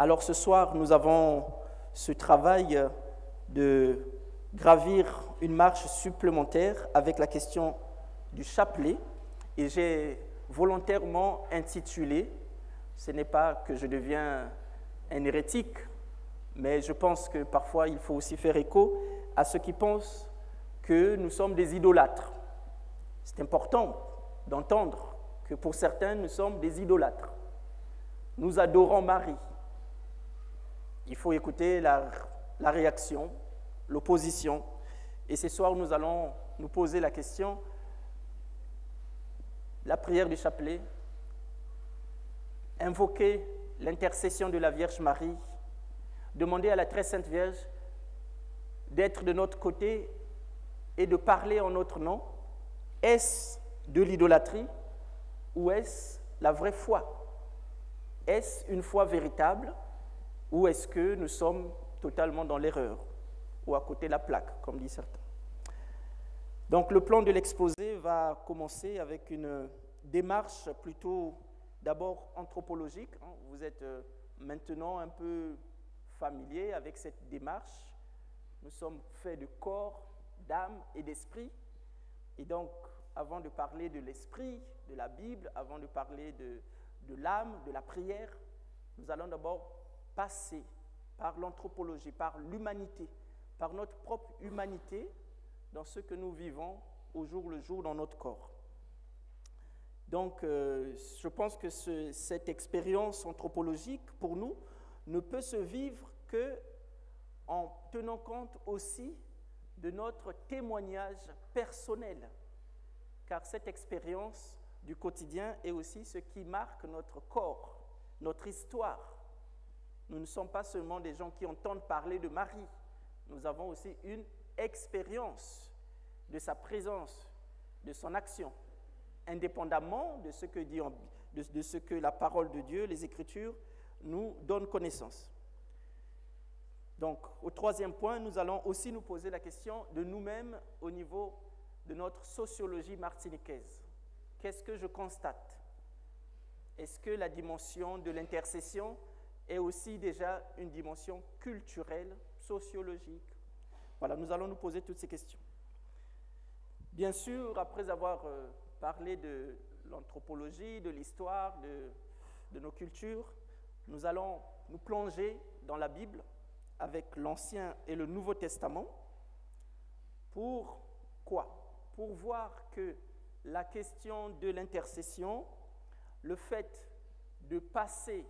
Alors ce soir, nous avons ce travail de gravir une marche supplémentaire avec la question du chapelet. Et j'ai volontairement intitulé, ce n'est pas que je deviens un hérétique, mais je pense que parfois il faut aussi faire écho à ceux qui pensent que nous sommes des idolâtres. C'est important d'entendre que pour certains, nous sommes des idolâtres. Nous adorons Marie. Il faut écouter la réaction, l'opposition. Et ce soir, nous allons nous poser la question, la prière du chapelet, invoquer l'intercession de la Vierge Marie, demander à la très sainte Vierge d'être de notre côté et de parler en notre nom. Est-ce de l'idolâtrie ou est-ce la vraie foi? Est-ce une foi véritable ou est-ce que nous sommes totalement dans l'erreur ou à côté de la plaque, comme disent certains? Donc le plan de l'exposé va commencer avec une démarche plutôt d'abord anthropologique. Vous êtes maintenant un peu familier avec cette démarche. Nous sommes faits de corps, d'âme et d'esprit. Et donc, avant de parler de l'esprit, de la Bible, avant de parler de l'âme, de la prière, nous allons d'abord passer par l'anthropologie, par l'humanité, par notre propre humanité dans ce que nous vivons au jour le jour dans notre corps. Donc, je pense que cette expérience anthropologique, pour nous, ne peut se vivre qu'en tenant compte aussi de notre témoignage personnel, car cette expérience du quotidien est aussi ce qui marque notre corps, notre histoire. Nous ne sommes pas seulement des gens qui entendent parler de Marie, nous avons aussi une expérience de sa présence, de son action, indépendamment de ce que dit, de ce que la parole de Dieu, les Écritures, nous donnent connaissance. Donc, au troisième point, nous allons aussi nous poser la question de nous-mêmes au niveau de notre sociologie martiniquaise. Qu'est-ce que je constate? Est-ce que la dimension de l'intercession est aussi déjà une dimension culturelle, sociologique? Voilà, nous allons nous poser toutes ces questions. Bien sûr, après avoir parlé de l'anthropologie, de l'histoire, de nos cultures, nous allons nous plonger dans la Bible avec l'Ancien et le Nouveau Testament. Pour quoi? Pour voir que la question de l'intercession, le fait de passer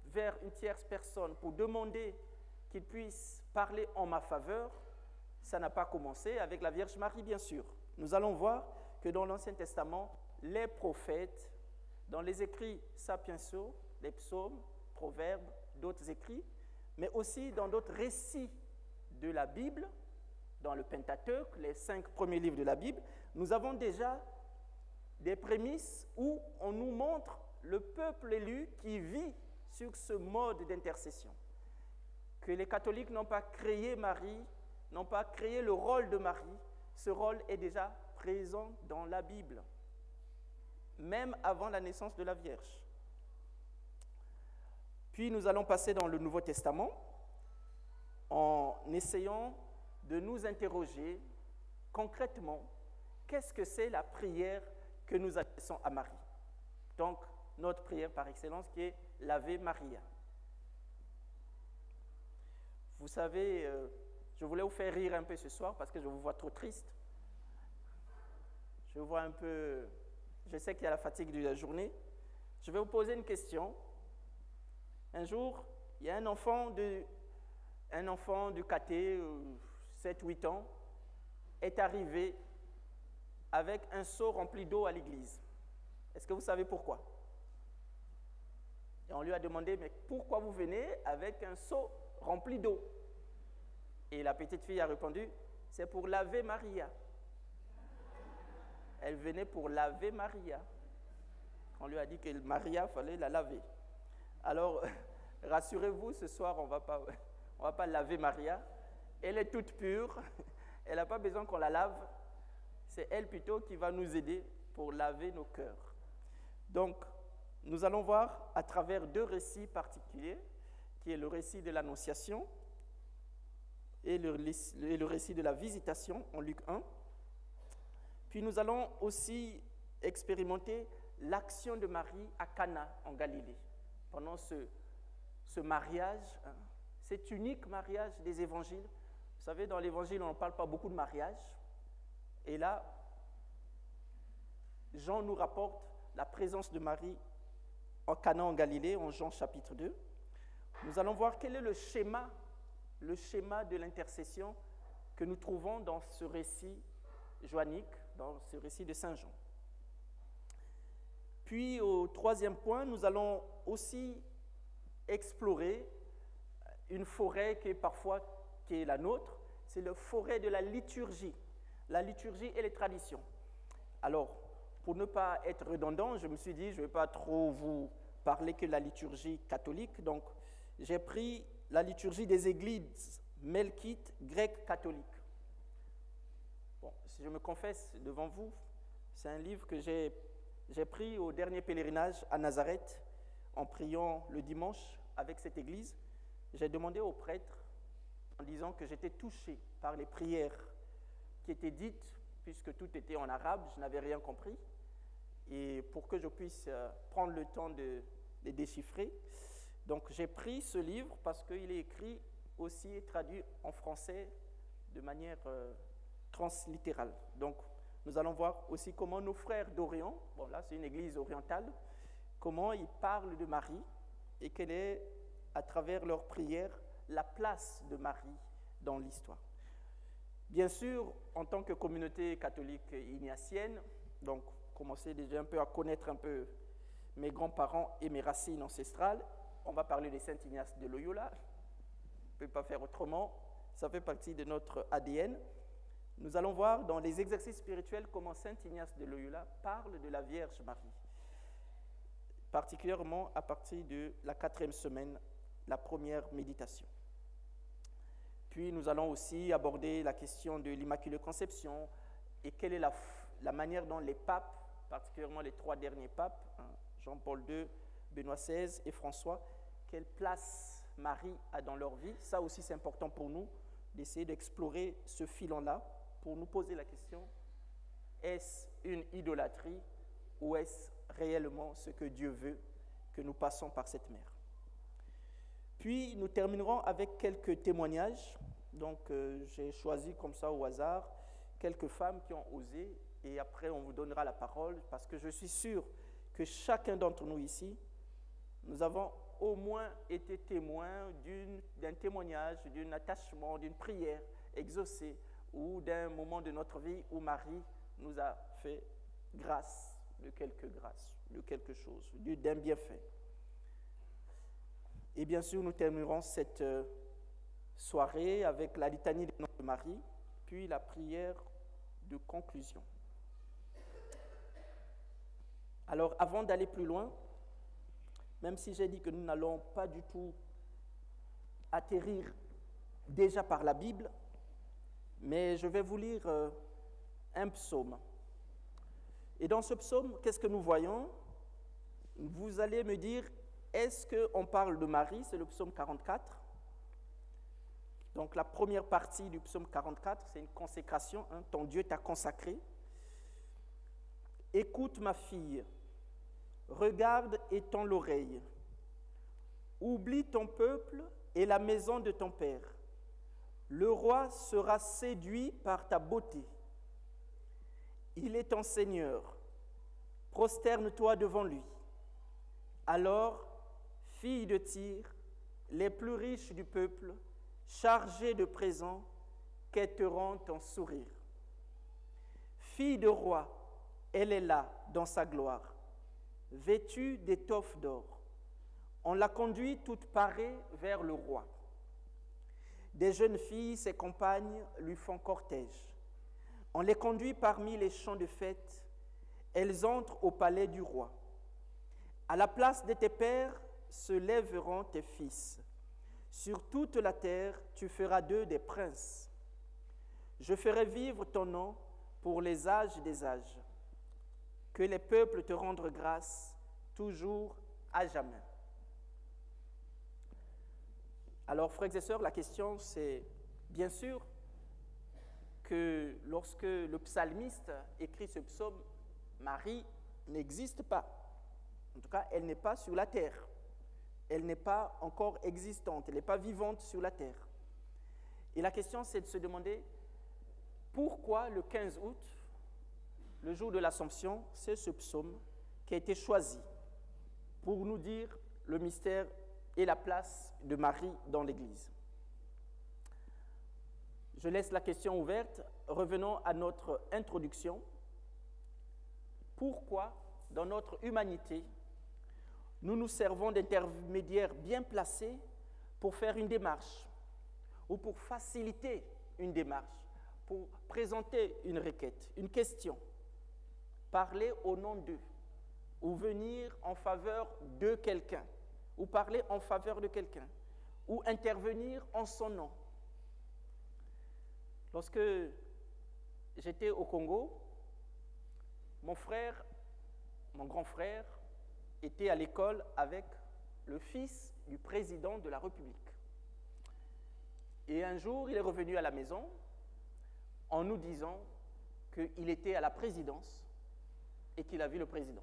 vers une tierce personne pour demander qu'il puisse parler en ma faveur, ça n'a pas commencé avec la Vierge Marie, bien sûr. Nous allons voir que dans l'Ancien Testament, les prophètes, dans les écrits sapientiaux, les psaumes, proverbes, d'autres écrits, mais aussi dans d'autres récits de la Bible, dans le Pentateuque, les 5 premiers livres de la Bible, nous avons déjà des prémices où on nous montre le peuple élu qui vit sur ce mode d'intercession. Que les catholiques n'ont pas créé Marie, n'ont pas créé le rôle de Marie, ce rôle est déjà présent dans la Bible, même avant la naissance de la Vierge. Puis nous allons passer dans le Nouveau Testament en essayant de nous interroger concrètement qu'est-ce que c'est la prière que nous adressons à Marie. Donc, notre prière par excellence qui est l'Ave Maria. Vous savez, je voulais vous faire rire un peu ce soir parce que je vous vois trop triste. Je vous vois un peu... Je sais qu'il y a la fatigue de la journée. Je vais vous poser une question. Un jour, il y a un enfant du caté, 7-8 ans, est arrivé avec un seau rempli d'eau à l'église. Est-ce que vous savez pourquoi? Et on lui a demandé, mais pourquoi vous venez avec un seau rempli d'eau? Et la petite fille a répondu, c'est pour laver Maria. Elle venait pour laver Maria. On lui a dit que Maria, il fallait la laver. Alors, rassurez-vous, ce soir, on va pas laver Maria. Elle est toute pure. Elle n'a pas besoin qu'on la lave. C'est elle plutôt qui va nous aider pour laver nos cœurs. Donc, nous allons voir à travers 2 récits particuliers qui est le récit de l'Annonciation, et le récit de la Visitation en Luc 1. Puis nous allons aussi expérimenter l'action de Marie à Cana en Galilée, pendant ce mariage, cet unique mariage des évangiles. Vous savez, dans l'évangile, on ne parle pas beaucoup de mariage. Et là, Jean nous rapporte la présence de Marie en Cana en Galilée, en Jean chapitre 2. Nous allons voir quel est le schéma de l'intercession que nous trouvons dans ce récit joannique, dans ce récit de Saint Jean. Puis, au troisième point, nous allons aussi explorer une forêt qui est la nôtre, c'est la forêt de la liturgie et les traditions. Alors, pour ne pas être redondant, je me suis dit, je ne vais pas trop vous parler que de la liturgie catholique, donc j'ai pris la liturgie des églises melkites grecques catholiques. Bon, si je me confesse devant vous, c'est un livre que j'ai pris au dernier pèlerinage à Nazareth, en priant le dimanche avec cette église. J'ai demandé au prêtre, en disant que j'étais touché par les prières qui étaient dites, puisque tout était en arabe, je n'avais rien compris, et pour que je puisse prendre le temps de les déchiffrer. Donc j'ai pris ce livre parce qu'il est écrit aussi et traduit en français de manière translittérale. Donc nous allons voir aussi comment nos frères d'Orient, bon là c'est une église orientale, comment ils parlent de Marie et quelle est, à travers leurs prières, la place de Marie dans l'histoire. Bien sûr, en tant que communauté catholique ignatienne, donc commencer déjà un peu à connaître un peu mes grands-parents et mes racines ancestrales, on va parler de Saint Ignace de Loyola, on ne peut pas faire autrement, ça fait partie de notre ADN. Nous allons voir dans les exercices spirituels comment Saint Ignace de Loyola parle de la Vierge Marie, particulièrement à partir de la 4e semaine, la première méditation. Puis nous allons aussi aborder la question de l'Immaculée Conception et quelle est la manière dont les papes, particulièrement les 3 derniers papes, Jean-Paul II, Benoît XVI et François, quelle place Marie a dans leur vie. Ça aussi c'est important pour nous d'essayer d'explorer ce filon-là pour nous poser la question, est-ce une idolâtrie ou est-ce réellement ce que Dieu veut que nous passons par cette mère? Puis nous terminerons avec quelques témoignages. Donc j'ai choisi comme ça au hasard quelques femmes qui ont osé et après on vous donnera la parole parce que je suis sûr que chacun d'entre nous ici, nous avons au moins été témoins d'un témoignage, d'un attachement, d'une prière exaucée ou d'un moment de notre vie où Marie nous a fait grâce, de quelque chose, d'un bienfait. Et bien sûr, nous terminerons cette soirée avec la litanie des noms de Marie, puis la prière de conclusion. Alors, avant d'aller plus loin, même si j'ai dit que nous n'allons pas du tout atterrir déjà par la Bible, mais je vais vous lire un psaume. Et dans ce psaume, qu'est-ce que nous voyons? Vous allez me dire, est-ce qu'on parle de Marie? C'est le psaume 44. Donc la première partie du psaume 44, c'est une consécration. Ton Dieu t'a consacré. Écoute ma fille, regarde et tends l'oreille. Oublie ton peuple et la maison de ton père. Le roi sera séduit par ta beauté. Il est ton Seigneur. Prosterne-toi devant lui. Alors, fille de Tyr, les plus riches du peuple, chargés de présents, quêteront ton sourire. Fille de roi, elle est là dans sa gloire, vêtue d'étoffes d'or. On la conduit toute parée vers le roi. Des jeunes filles, ses compagnes, lui font cortège. On les conduit parmi les champs de fête. Elles entrent au palais du roi. À la place de tes pères se lèveront tes fils. Sur toute la terre, tu feras d'eux des princes. Je ferai vivre ton nom pour les âges des âges. Que les peuples te rendent grâce, toujours, à jamais. Alors, frères et sœurs, la question c'est, bien sûr, que lorsque le psalmiste écrit ce psaume, Marie n'existe pas. En tout cas, elle n'est pas sur la terre. Elle n'est pas encore existante, elle n'est pas vivante sur la terre. Et la question, c'est de se demander pourquoi le 15 août, le jour de l'Assomption, c'est ce psaume qui a été choisi pour nous dire le mystère et la place de Marie dans l'Église. Je laisse la question ouverte. Revenons à notre introduction. Pourquoi, dans notre humanité, nous nous servons d'intermédiaires bien placés pour faire une démarche ou pour faciliter une démarche, pour présenter une requête, une question, parler au nom d'eux ou venir en faveur de quelqu'un ou parler en faveur de quelqu'un ou intervenir en son nom. Lorsque j'étais au Congo, mon grand frère, était à l'école avec le fils du président de la République. Et un jour, il est revenu à la maison en nous disant qu'il était à la présidence et qu'il a vu le président.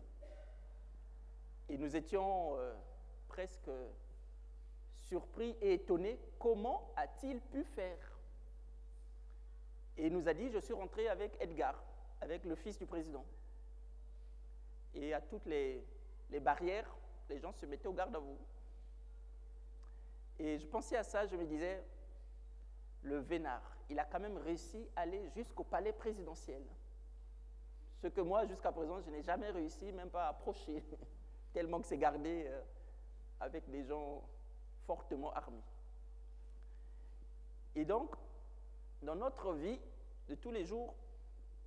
Et nous étions presque surpris et étonnés. Comment a-t-il pu faire? Et il nous a dit, je suis rentré avec Edgar, avec le fils du président. Et à toutes les barrières, les gens se mettaient au garde à vous. Et je pensais à ça, je me disais, le vénard, il a quand même réussi à aller jusqu'au palais présidentiel. Ce que moi, jusqu'à présent, je n'ai jamais réussi, même pas à approcher, tellement que c'est gardé avec des gens fortement armés. Et donc, dans notre vie de tous les jours,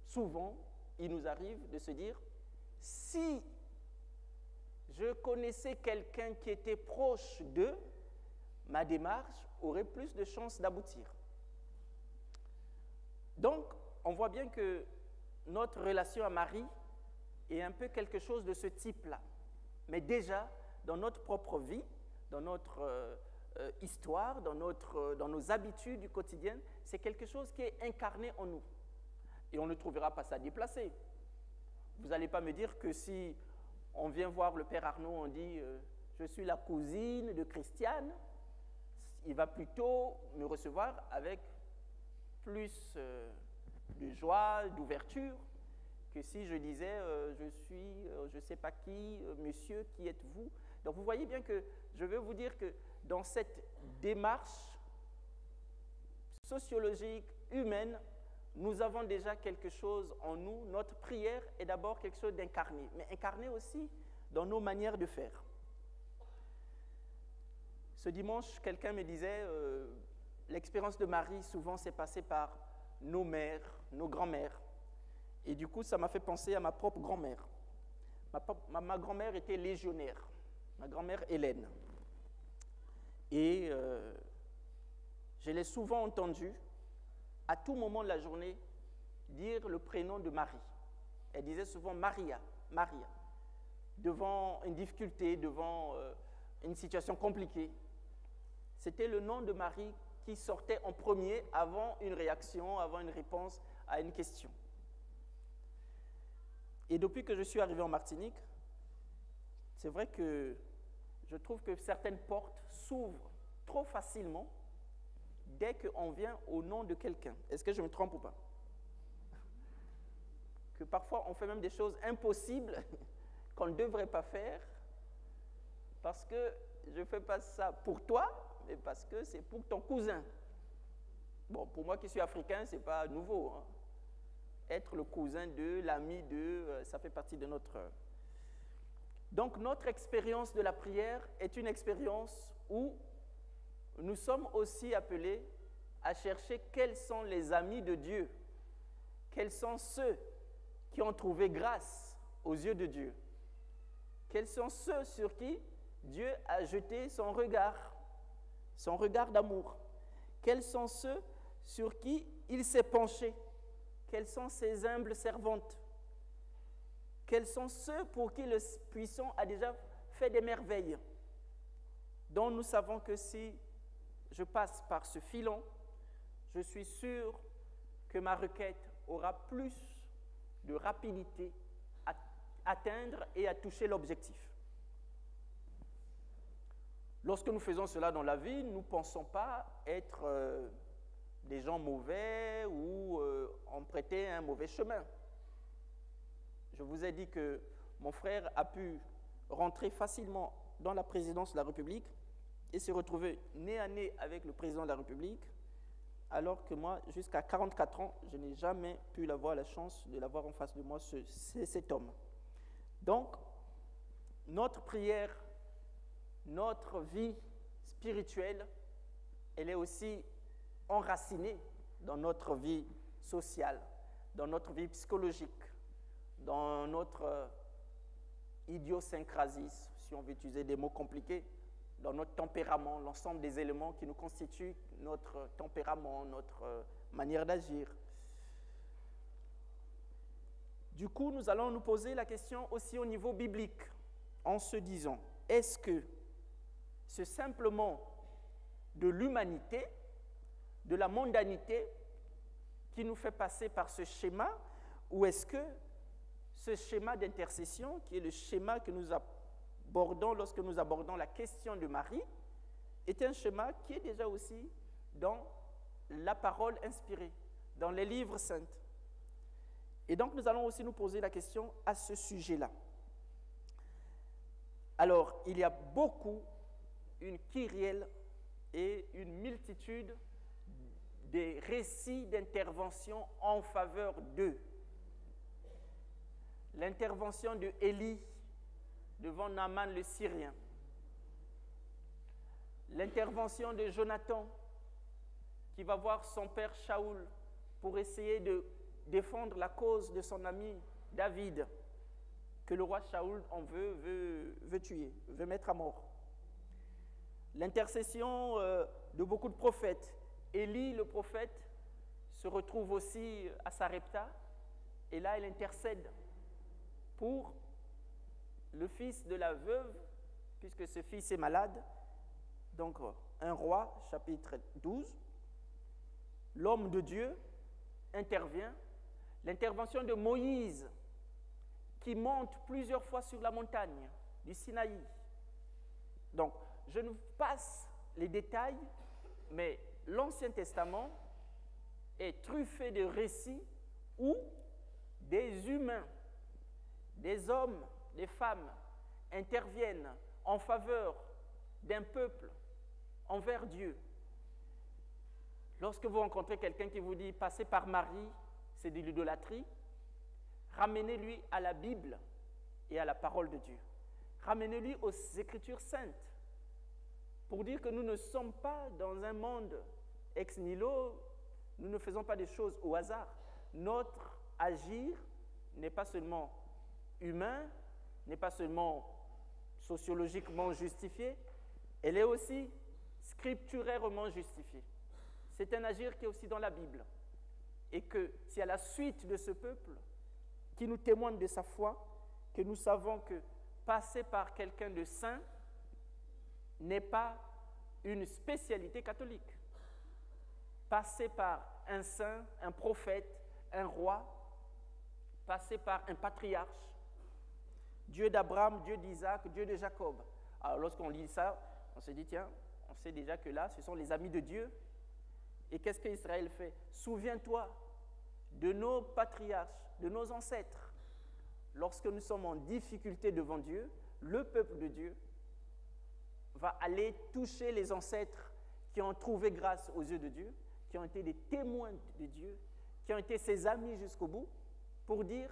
souvent, il nous arrive de se dire, si je connaissais quelqu'un qui était proche d'eux, ma démarche aurait plus de chances d'aboutir. Donc, on voit bien que notre relation à Marie est un peu quelque chose de ce type-là. Mais déjà, dans notre propre vie, dans notre histoire, dans nos habitudes du quotidien, c'est quelque chose qui est incarné en nous. Et on ne trouvera pas ça déplacé. Vous n'allez pas me dire que si on vient voir le père Arnaud, on dit « je suis la cousine de Christiane », il va plutôt me recevoir avec plus de joie, d'ouverture, que si je disais je suis, je ne sais pas qui, monsieur, qui êtes-vous? Donc vous voyez bien que je veux vous dire que dans cette démarche sociologique, humaine, nous avons déjà quelque chose en nous. Notre prière est d'abord quelque chose d'incarné, mais incarné aussi dans nos manières de faire. Ce dimanche, quelqu'un me disait l'expérience de Marie, souvent, s'est passée par nos mères, nos grands-mères. Et du coup, ça m'a fait penser à ma propre grand-mère. Ma grand-mère était légionnaire, ma grand-mère Hélène. Et je l'ai souvent entendue, à tout moment de la journée, dire le prénom de Marie. Elle disait souvent Maria, Maria, devant une difficulté, devant une situation compliquée. C'était le nom de Marie qui sortait en premier avant une réaction, avant une réponse à une question. Et depuis que je suis arrivé en Martinique, c'est vrai que je trouve que certaines portes s'ouvrent trop facilement dès qu'on vient au nom de quelqu'un. Est-ce que je me trompe ou pas? Que parfois on fait même des choses impossibles qu'on ne devrait pas faire parce que je ne fais pas ça pour toi, mais parce que c'est pour ton cousin. Bon, pour moi qui suis africain, ce n'est pas nouveau. Hein. Être le cousin de, l'ami de, ça fait partie de notre... Donc notre expérience de la prière est une expérience où nous sommes aussi appelés à chercher quels sont les amis de Dieu, quels sont ceux qui ont trouvé grâce aux yeux de Dieu, quels sont ceux sur qui Dieu a jeté son regard d'amour, quels sont ceux sur qui il s'est penché, quelles sont ses humbles servantes, quels sont ceux pour qui le puissant a déjà fait des merveilles, dont nous savons que si je passe par ce filon, je suis sûr que ma requête aura plus de rapidité à atteindre et à toucher l'objectif. Lorsque nous faisons cela dans la vie, nous ne pensons pas être des gens mauvais ou emprunter un mauvais chemin. Je vous ai dit que mon frère a pu rentrer facilement dans la présidence de la République et se retrouver nez à nez avec le président de la République, alors que moi, jusqu'à 44 ans, je n'ai jamais pu avoir la chance de l'avoir en face de moi, cet homme. Donc, notre prière, notre vie spirituelle, elle est aussi enracinée dans notre vie sociale, dans notre vie psychologique, dans notre idiosyncrasie, si on veut utiliser des mots compliqués, dans notre tempérament, l'ensemble des éléments qui nous constituent notre tempérament, notre manière d'agir. Du coup, nous allons nous poser la question aussi au niveau biblique, en se disant, est-ce que c'est simplement de l'humanité, de la mondanité qui nous fait passer par ce schéma, ou est-ce que ce schéma d'intercession, qui est le schéma que nous abordons lorsque nous abordons la question de Marie, est un schéma qui est déjà aussi dans la parole inspirée, dans les livres saints. Et donc, nous allons aussi nous poser la question à ce sujet-là. Alors, il y a une kyrielle et une multitude des récits d'intervention en faveur d'eux. L'intervention de Élie devant Naaman le Syrien. L'intervention de Jonathan qui va voir son père Shaoul pour essayer de défendre la cause de son ami David que le roi Shaoul en veut tuer, veut mettre à mort. L'intercession de beaucoup de prophètes. Élie, le prophète, se retrouve aussi à Sarepta et là, il intercède pour le fils de la veuve, puisque ce fils est malade. Donc, 1 Roi, chapitre 12. L'homme de Dieu intervient. L'intervention de Moïse, qui monte plusieurs fois sur la montagne du Sinaï. Donc, je ne passe les détails, mais l'Ancien Testament est truffé de récits où des humains, des hommes, des femmes interviennent en faveur d'un peuple envers Dieu. Lorsque vous rencontrez quelqu'un qui vous dit « passez par Marie », c'est de l'idolâtrie, ramenez-lui à la Bible et à la parole de Dieu. Ramenez-lui aux Écritures saintes pour dire que nous ne sommes pas dans un monde ex nihilo, nous ne faisons pas des choses au hasard. Notre agir n'est pas seulement humain, n'est pas seulement sociologiquement justifié, elle est aussi scripturairement justifiée. C'est un agir qui est aussi dans la Bible. Et que c'est à la suite de ce peuple qui nous témoigne de sa foi que nous savons que passer par quelqu'un de saint n'est pas une spécialité catholique. Passer par un saint, un prophète, un roi, passer par un patriarche, Dieu d'Abraham, Dieu d'Isaac, Dieu de Jacob. Alors lorsqu'on lit ça, on se dit, tiens, on sait déjà que là, ce sont les amis de Dieu. Et qu'est-ce qu'Israël fait? Souviens-toi de nos patriarches, de nos ancêtres. Lorsque nous sommes en difficulté devant Dieu, le peuple de Dieu va aller toucher les ancêtres qui ont trouvé grâce aux yeux de Dieu, qui ont été des témoins de Dieu, qui ont été ses amis jusqu'au bout, pour dire,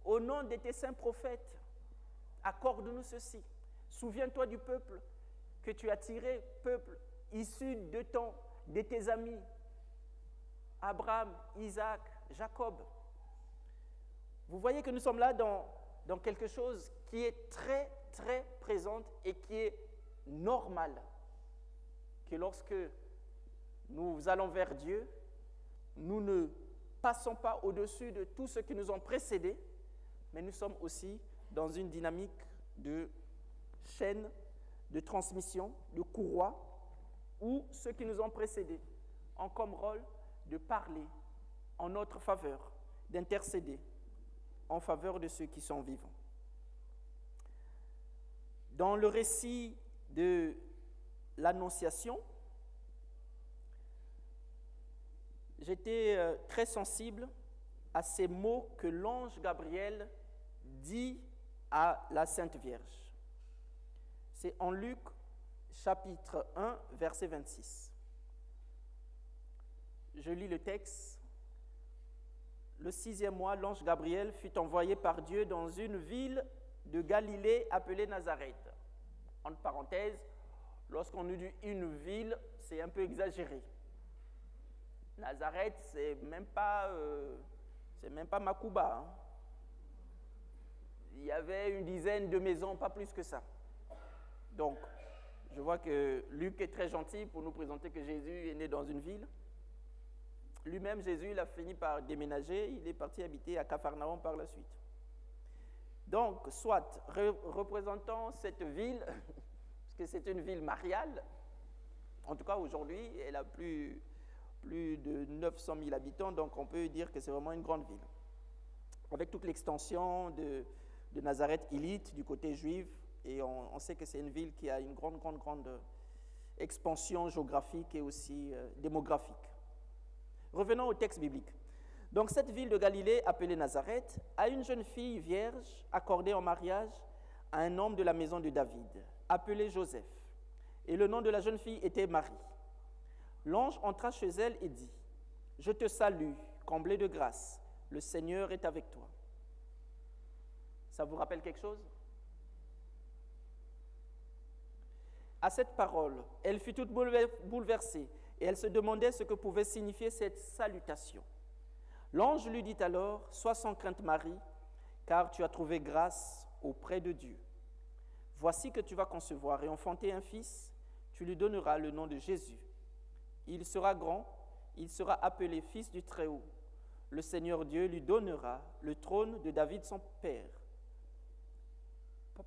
au nom de tes saints prophètes, accorde-nous ceci. Souviens-toi du peuple que tu as tiré, peuple issu de tes amis, Abraham, Isaac, Jacob. Vous voyez que nous sommes là dans quelque chose qui est très, très présente et qui est normal. Que lorsque nous allons vers Dieu, nous ne passons pas au-dessus de tous ceux qui nous ont précédés, mais nous sommes aussi dans une dynamique de chaîne, de transmission, de courroie, ou ceux qui nous ont précédés ont comme rôle de parler en notre faveur, d'intercéder en faveur de ceux qui sont vivants. Dans le récit de l'Annonciation, j'étais très sensible à ces mots que l'ange Gabriel dit à la Sainte Vierge. C'est en Luc chapitre 1, verset 26. Je lis le texte. Le 6e mois, l'ange Gabriel fut envoyé par Dieu dans une ville de Galilée appelée Nazareth. Entre parenthèses, lorsqu'on nous dit une ville, c'est un peu exagéré. Nazareth, c'est même pas Makuba. Hein. Il y avait une dizaine de maisons, pas plus que ça. Donc, je vois que Luc est très gentil pour nous présenter que Jésus est né dans une ville. Lui-même, Jésus, il a fini par déménager, il est parti habiter à Capharnaüm par la suite. Donc, soit représentant cette ville, parce que c'est une ville mariale, en tout cas aujourd'hui, elle a plus de 900 000 habitants, donc on peut dire que c'est vraiment une grande ville. Avec toute l'extension de Nazareth élite du côté juif, et on sait que c'est une ville qui a une grande expansion géographique et aussi démographique. Revenons au texte biblique. Donc cette ville de Galilée appelée Nazareth a une jeune fille vierge accordée en mariage à un homme de la maison de David, appelé Joseph. Et le nom de la jeune fille était Marie. L'ange entra chez elle et dit, « Je te salue, comblée de grâce, le Seigneur est avec toi. » Ça vous rappelle quelque chose? À cette parole, elle fut toute bouleversée et elle se demandait ce que pouvait signifier cette salutation. L'ange lui dit alors, « Sois sans crainte Marie, car tu as trouvé grâce auprès de Dieu. Voici que tu vas concevoir et enfanter un fils, tu lui donneras le nom de Jésus. Il sera grand, il sera appelé fils du Très-Haut. Le Seigneur Dieu lui donnera le trône de David son père. »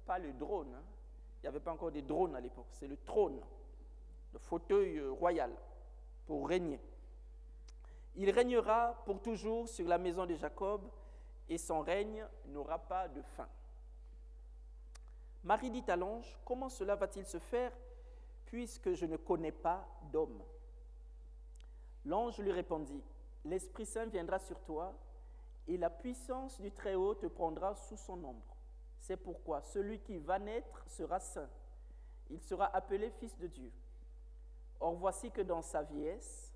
Pas le drone, hein. Il n'y avait pas encore des drones à l'époque, c'est le trône, le fauteuil royal pour régner. Il régnera pour toujours sur la maison de Jacob et son règne n'aura pas de fin. Marie dit à l'ange, « Comment cela va-t-il se faire puisque je ne connais pas d'homme ?» L'ange lui répondit, « L'Esprit Saint viendra sur toi et la puissance du Très-Haut te prendra sous son ombre. C'est pourquoi celui qui va naître sera saint. Il sera appelé fils de Dieu. Or voici que dans sa vieillesse,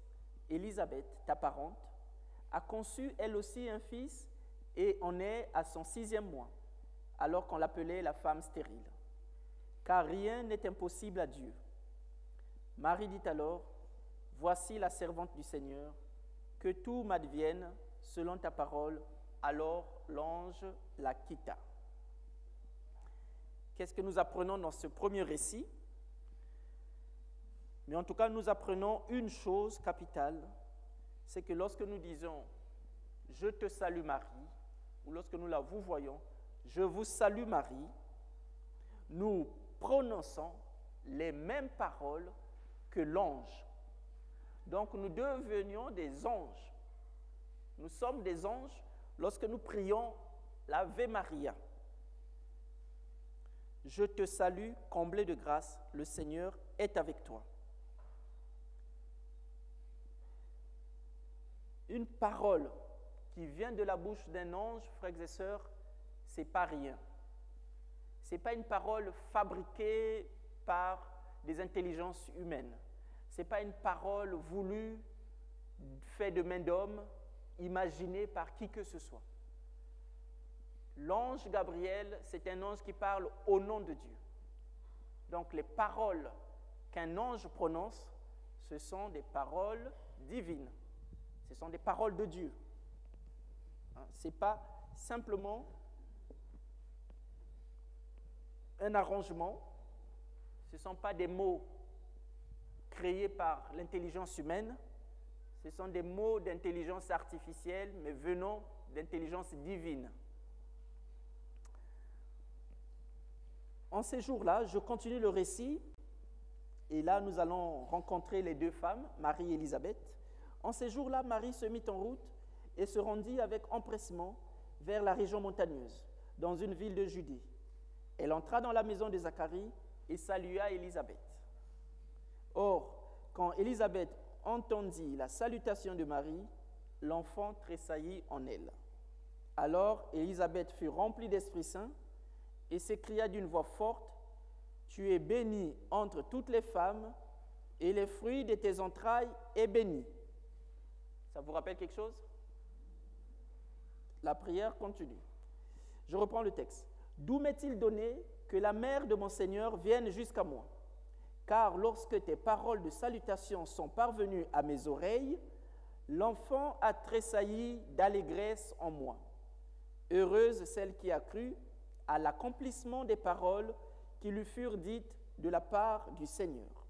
Élisabeth, ta parente, a conçu elle aussi un fils et en est à son 6e mois, alors qu'on l'appelait la femme stérile. Car rien n'est impossible à Dieu. » Marie dit alors, « Voici la servante du Seigneur, que tout m'advienne selon ta parole. » Alors l'ange la quitta. Qu'est-ce que nous apprenons dans ce premier récit? Mais en tout cas, nous apprenons une chose capitale, c'est que lorsque nous disons « Je te salue Marie » ou lorsque nous la vous voyons « Je vous salue Marie », nous prononçons les mêmes paroles que l'ange. Donc nous devenions des anges. Nous sommes des anges lorsque nous prions l'Ave Maria. Je te salue, comblée de grâce, le Seigneur est avec toi. Une parole qui vient de la bouche d'un ange, frères et sœurs, ce n'est pas rien. Ce n'est pas une parole fabriquée par des intelligences humaines. Ce n'est pas une parole voulue, faite de main d'homme, imaginée par qui que ce soit. L'ange Gabriel, c'est un ange qui parle au nom de Dieu. Donc les paroles qu'un ange prononce, ce sont des paroles divines. Ce sont des paroles de Dieu. Ce n'est pas simplement un arrangement, ce ne sont pas des mots créés par l'intelligence humaine, ce sont des mots d'intelligence artificielle, mais venant d'intelligence divine. En ces jours-là, je continue le récit Et là, nous allons rencontrer les deux femmes, Marie et Élisabeth. En ces jours-là, Marie se mit en route et se rendit avec empressement vers la région montagneuse, dans une ville de Judée. Elle entra dans la maison de Zacharie et salua Élisabeth. Or, quand Élisabeth entendit la salutation de Marie, l'enfant tressaillit en elle. Alors Élisabeth fut remplie d'Esprit Saint et s'écria d'une voix forte, « Tu es bénie entre toutes les femmes, et le fruit de tes entrailles est béni. » Ça vous rappelle quelque chose? La prière continue. Je reprends le texte. « D'où m'est-il donné que la mère de mon Seigneur vienne jusqu'à moi? Car lorsque tes paroles de salutation sont parvenues à mes oreilles, l'enfant a tressailli d'allégresse en moi. Heureuse celle qui a cru à l'accomplissement des paroles qui lui furent dites de la part du Seigneur. »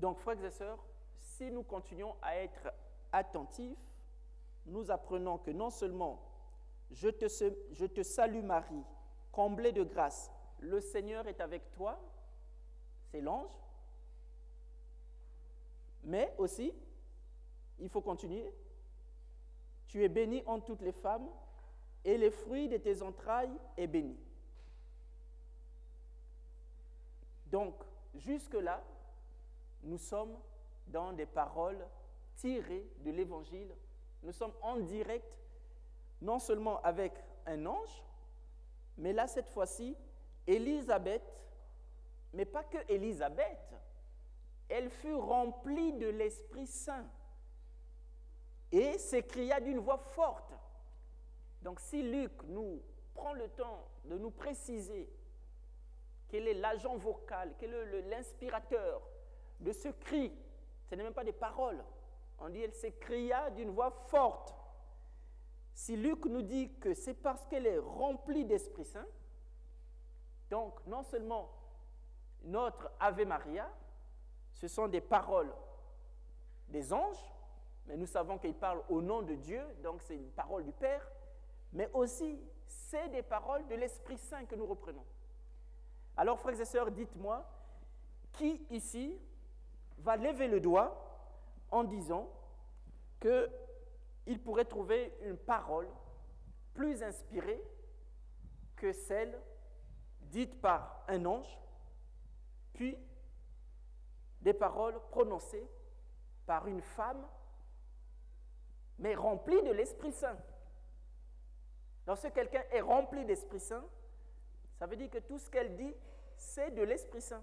Donc, frères et sœurs, si nous continuons à être attentifs, nous apprenons que non seulement je te salue Marie, comblée de grâce, le Seigneur est avec toi, c'est l'ange, mais aussi, il faut continuer, tu es bénie entre toutes les femmes, et le fruit de tes entrailles est béni. Donc, jusque-là, nous sommes dans des paroles tirées de l'Évangile. Nous sommes en direct, non seulement avec un ange, mais là, cette fois-ci, Élisabeth, mais pas que Élisabeth, elle fut remplie de l'Esprit Saint et s'écria d'une voix forte. Donc, si Luc nous prend le temps de nous préciser quel est l'agent vocal, quel est l'inspirateur de ce cri, ce n'est même pas des paroles. On dit qu'elle s'écria d'une voix forte. Si Luc nous dit que c'est parce qu'elle est remplie d'Esprit Saint, donc non seulement notre Ave Maria, ce sont des paroles des anges, mais nous savons qu'ils parlent au nom de Dieu, donc c'est une parole du Père, mais aussi c'est des paroles de l'Esprit Saint que nous reprenons. Alors, frères et sœurs, dites-moi, qui ici va lever le doigt en disant qu'il pourrait trouver une parole plus inspirée que celle dite par un ange, puis des paroles prononcées par une femme, mais remplies de l'Esprit Saint. Lorsque quelqu'un est rempli d'Esprit Saint, ça veut dire que tout ce qu'elle dit, c'est de l'Esprit Saint.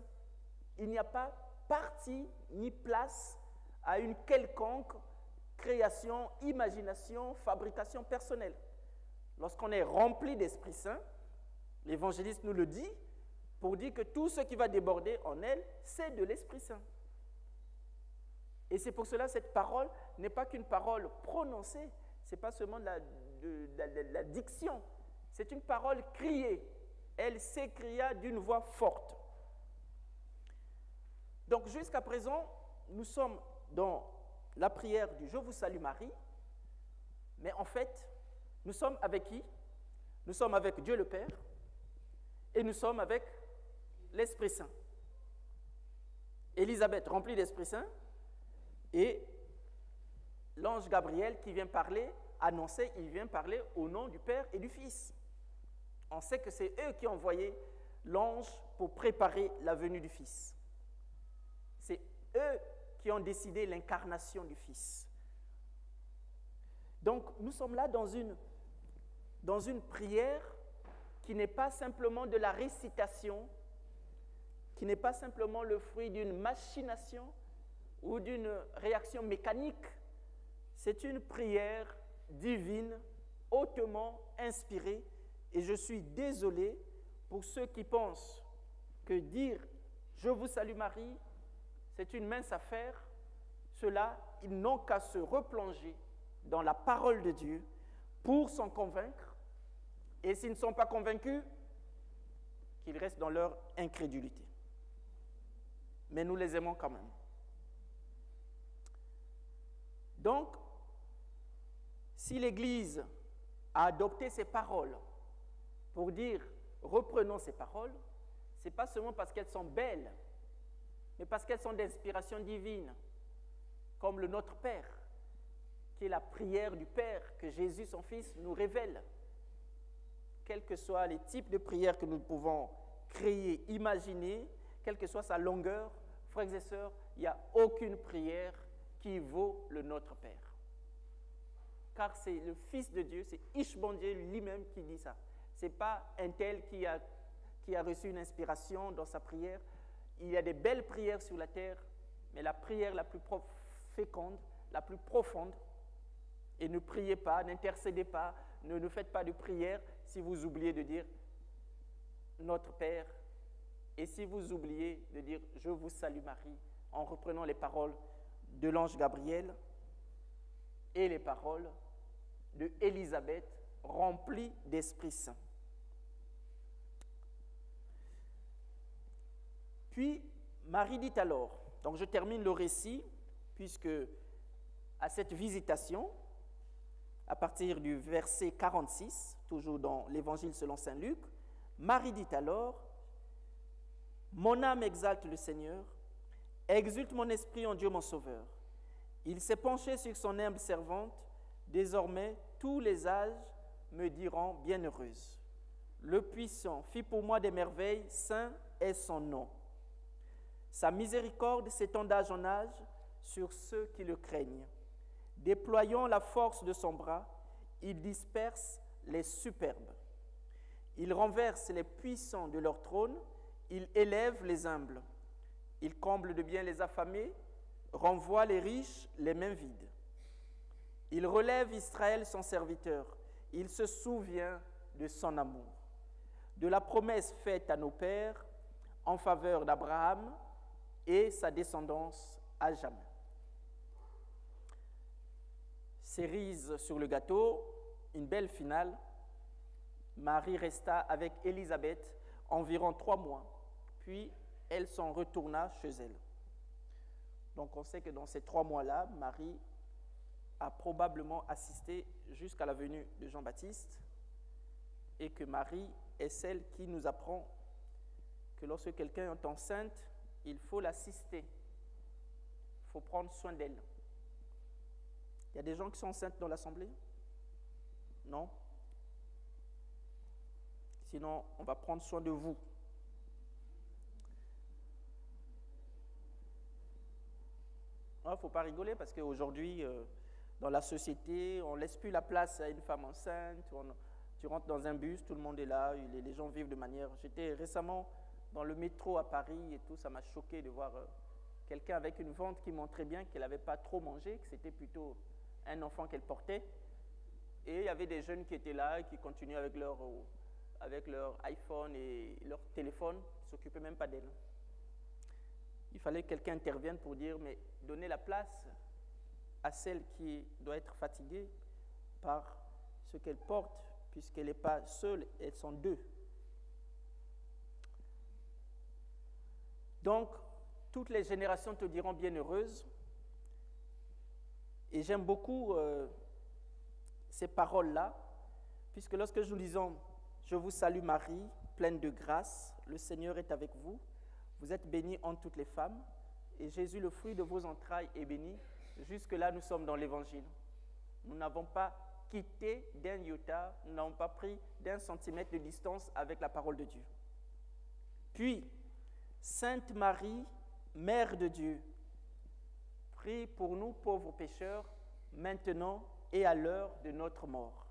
Il n'y a pas partie ni place à une quelconque création, imagination, fabrication personnelle. Lorsqu'on est rempli d'Esprit Saint, l'évangéliste nous le dit, pour dire que tout ce qui va déborder en elle, c'est de l'Esprit Saint. Et c'est pour cela que cette parole n'est pas qu'une parole prononcée, ce n'est pas seulement la diction, c'est une parole criée. Elle s'écria d'une voix forte. Donc jusqu'à présent, nous sommes dans la prière du « Je vous salue Marie », mais en fait, nous sommes avec qui? Nous sommes avec Dieu le Père et nous sommes avec l'Esprit Saint. Élisabeth remplie d'Esprit Saint et l'ange Gabriel qui vient parler, annoncer, il vient parler au nom du Père et du Fils. On sait que c'est eux qui ont envoyé l'ange pour préparer la venue du Fils. C'est eux qui ont décidé l'incarnation du Fils. Donc, nous sommes là dans une prière qui n'est pas simplement de la récitation, qui n'est pas simplement le fruit d'une machination ou d'une réaction mécanique. C'est une prière divine, hautement inspirée. Et je suis désolé pour ceux qui pensent que dire « Je vous salue Marie », c'est une mince affaire. Ceux-là, ils n'ont qu'à se replonger dans la parole de Dieu pour s'en convaincre. Et s'ils ne sont pas convaincus, qu'ils restent dans leur incrédulité. Mais nous les aimons quand même. Donc, si l'Église a adopté ces paroles pour dire « reprenons ces paroles », ce n'est pas seulement parce qu'elles sont belles, mais parce qu'elles sont d'inspiration divine, comme le Notre Père, qui est la prière du Père que Jésus, son Fils, nous révèle. Quels que soient les types de prières que nous pouvons créer, imaginer, quelle que soit sa longueur, frères et sœurs, il n'y a aucune prière qui vaut le Notre Père. Car c'est le Fils de Dieu, c'est Ishbondier lui-même qui dit ça. Ce n'est pas un tel qui a reçu une inspiration dans sa prière. Il y a des belles prières sur la terre, mais la prière la plus féconde, la plus profonde, et ne priez pas, n'intercédez pas, ne faites pas de prière si vous oubliez de dire Notre Père, et si vous oubliez de dire Je vous salue Marie, en reprenant les paroles de l'ange Gabriel et les paroles de Élisabeth, remplies d'Esprit Saint. Puis, Marie dit alors, donc je termine le récit, puisque à cette visitation, à partir du verset 46, toujours dans l'Évangile selon saint Luc, Marie dit alors, « Mon âme exalte le Seigneur, exulte mon esprit en Dieu mon Sauveur. Il s'est penché sur son humble servante, désormais tous les âges me diront bienheureuse. Le Puissant fit pour moi des merveilles, saint est son nom. Sa miséricorde s'étend d'âge en âge sur ceux qui le craignent. Déployant la force de son bras, il disperse les superbes. Il renverse les puissants de leur trône, il élève les humbles. Il comble de bien les affamés, renvoie les riches les mains vides. Il relève Israël son serviteur, il se souvient de son amour, de la promesse faite à nos pères en faveur d'Abraham et sa descendance à jamais. Cerise sur le gâteau, une belle finale. Marie resta avec Élisabeth environ 3 mois, puis elle s'en retourna chez elle. Donc on sait que dans ces 3 mois-là, Marie a probablement assisté jusqu'à la venue de Jean-Baptiste et que Marie est celle qui nous apprend que lorsque quelqu'un est enceinte, il faut l'assister, il faut prendre soin d'elle. Il y a des gens qui sont enceintes dans l'assemblée? Non? Sinon, on va prendre soin de vous. Il ne faut pas rigoler parce qu'aujourd'hui, dans la société, on ne laisse plus la place à une femme enceinte. Tu rentres dans un bus, tout le monde est là, les gens vivent de manière... J'étais récemment dans le métro à Paris et tout, ça m'a choqué de voir quelqu'un avec une vente qui montrait bien qu'elle n'avait pas trop mangé, que c'était plutôt un enfant qu'elle portait. Et il y avait des jeunes qui étaient là et qui continuaient avec leur iPhone et leur téléphone, qui ne s'occupaient même pas d'elle. Il fallait que quelqu'un intervienne pour dire, mais donnez la place à celle qui doit être fatiguée par ce qu'elle porte, puisqu'elle n'est pas seule, elles sont 2. Donc, toutes les générations te diront bienheureuse. Et j'aime beaucoup ces paroles-là, puisque lorsque nous lisons « Je vous salue Marie, pleine de grâce, le Seigneur est avec vous. Vous êtes bénie entre toutes les femmes, et Jésus, le fruit de vos entrailles, est béni. » Jusque-là, nous sommes dans l'Évangile. Nous n'avons pas quitté d'un iota, nous n'avons pas pris d'un centimètre de distance avec la parole de Dieu. Puis, Sainte Marie, Mère de Dieu, prie pour nous pauvres pécheurs, maintenant et à l'heure de notre mort.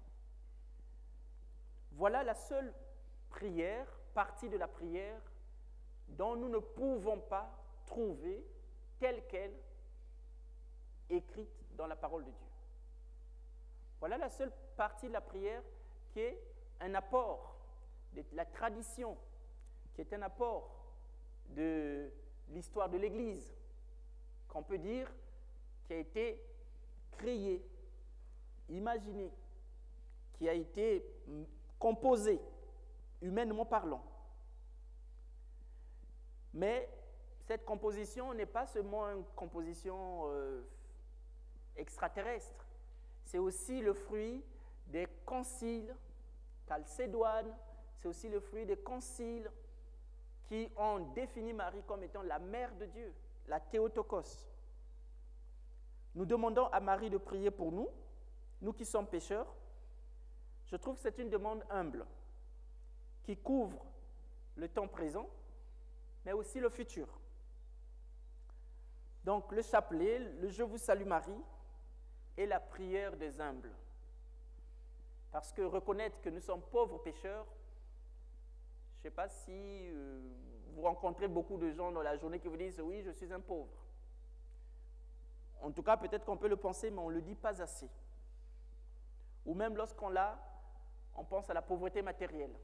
Voilà la seule prière, partie de la prière, dont nous ne pouvons pas trouver telle qu'elle écrite dans la parole de Dieu. Voilà la seule partie de la prière qui est un apport de la tradition, qui est un apport de l'histoire de l'Église, qu'on peut dire qui a été créé, imaginé, qui a été composé, humainement parlant. Mais cette composition n'est pas seulement une composition extraterrestre, c'est aussi le fruit des conciles chalcédoines, c'est aussi le fruit des conciles qui ont défini Marie comme étant la mère de Dieu, la Théotokos. Nous demandons à Marie de prier pour nous, nous qui sommes pécheurs. Je trouve que c'est une demande humble qui couvre le temps présent, mais aussi le futur. Donc le chapelet, le Je vous salue Marie, est la prière des humbles. Parce que reconnaître que nous sommes pauvres pécheurs, je ne sais pas si vous rencontrez beaucoup de gens dans la journée qui vous disent « oui, je suis un pauvre ». En tout cas, peut-être qu'on peut le penser, mais on ne le dit pas assez. Ou même lorsqu'on l'a, on pense à la pauvreté matérielle.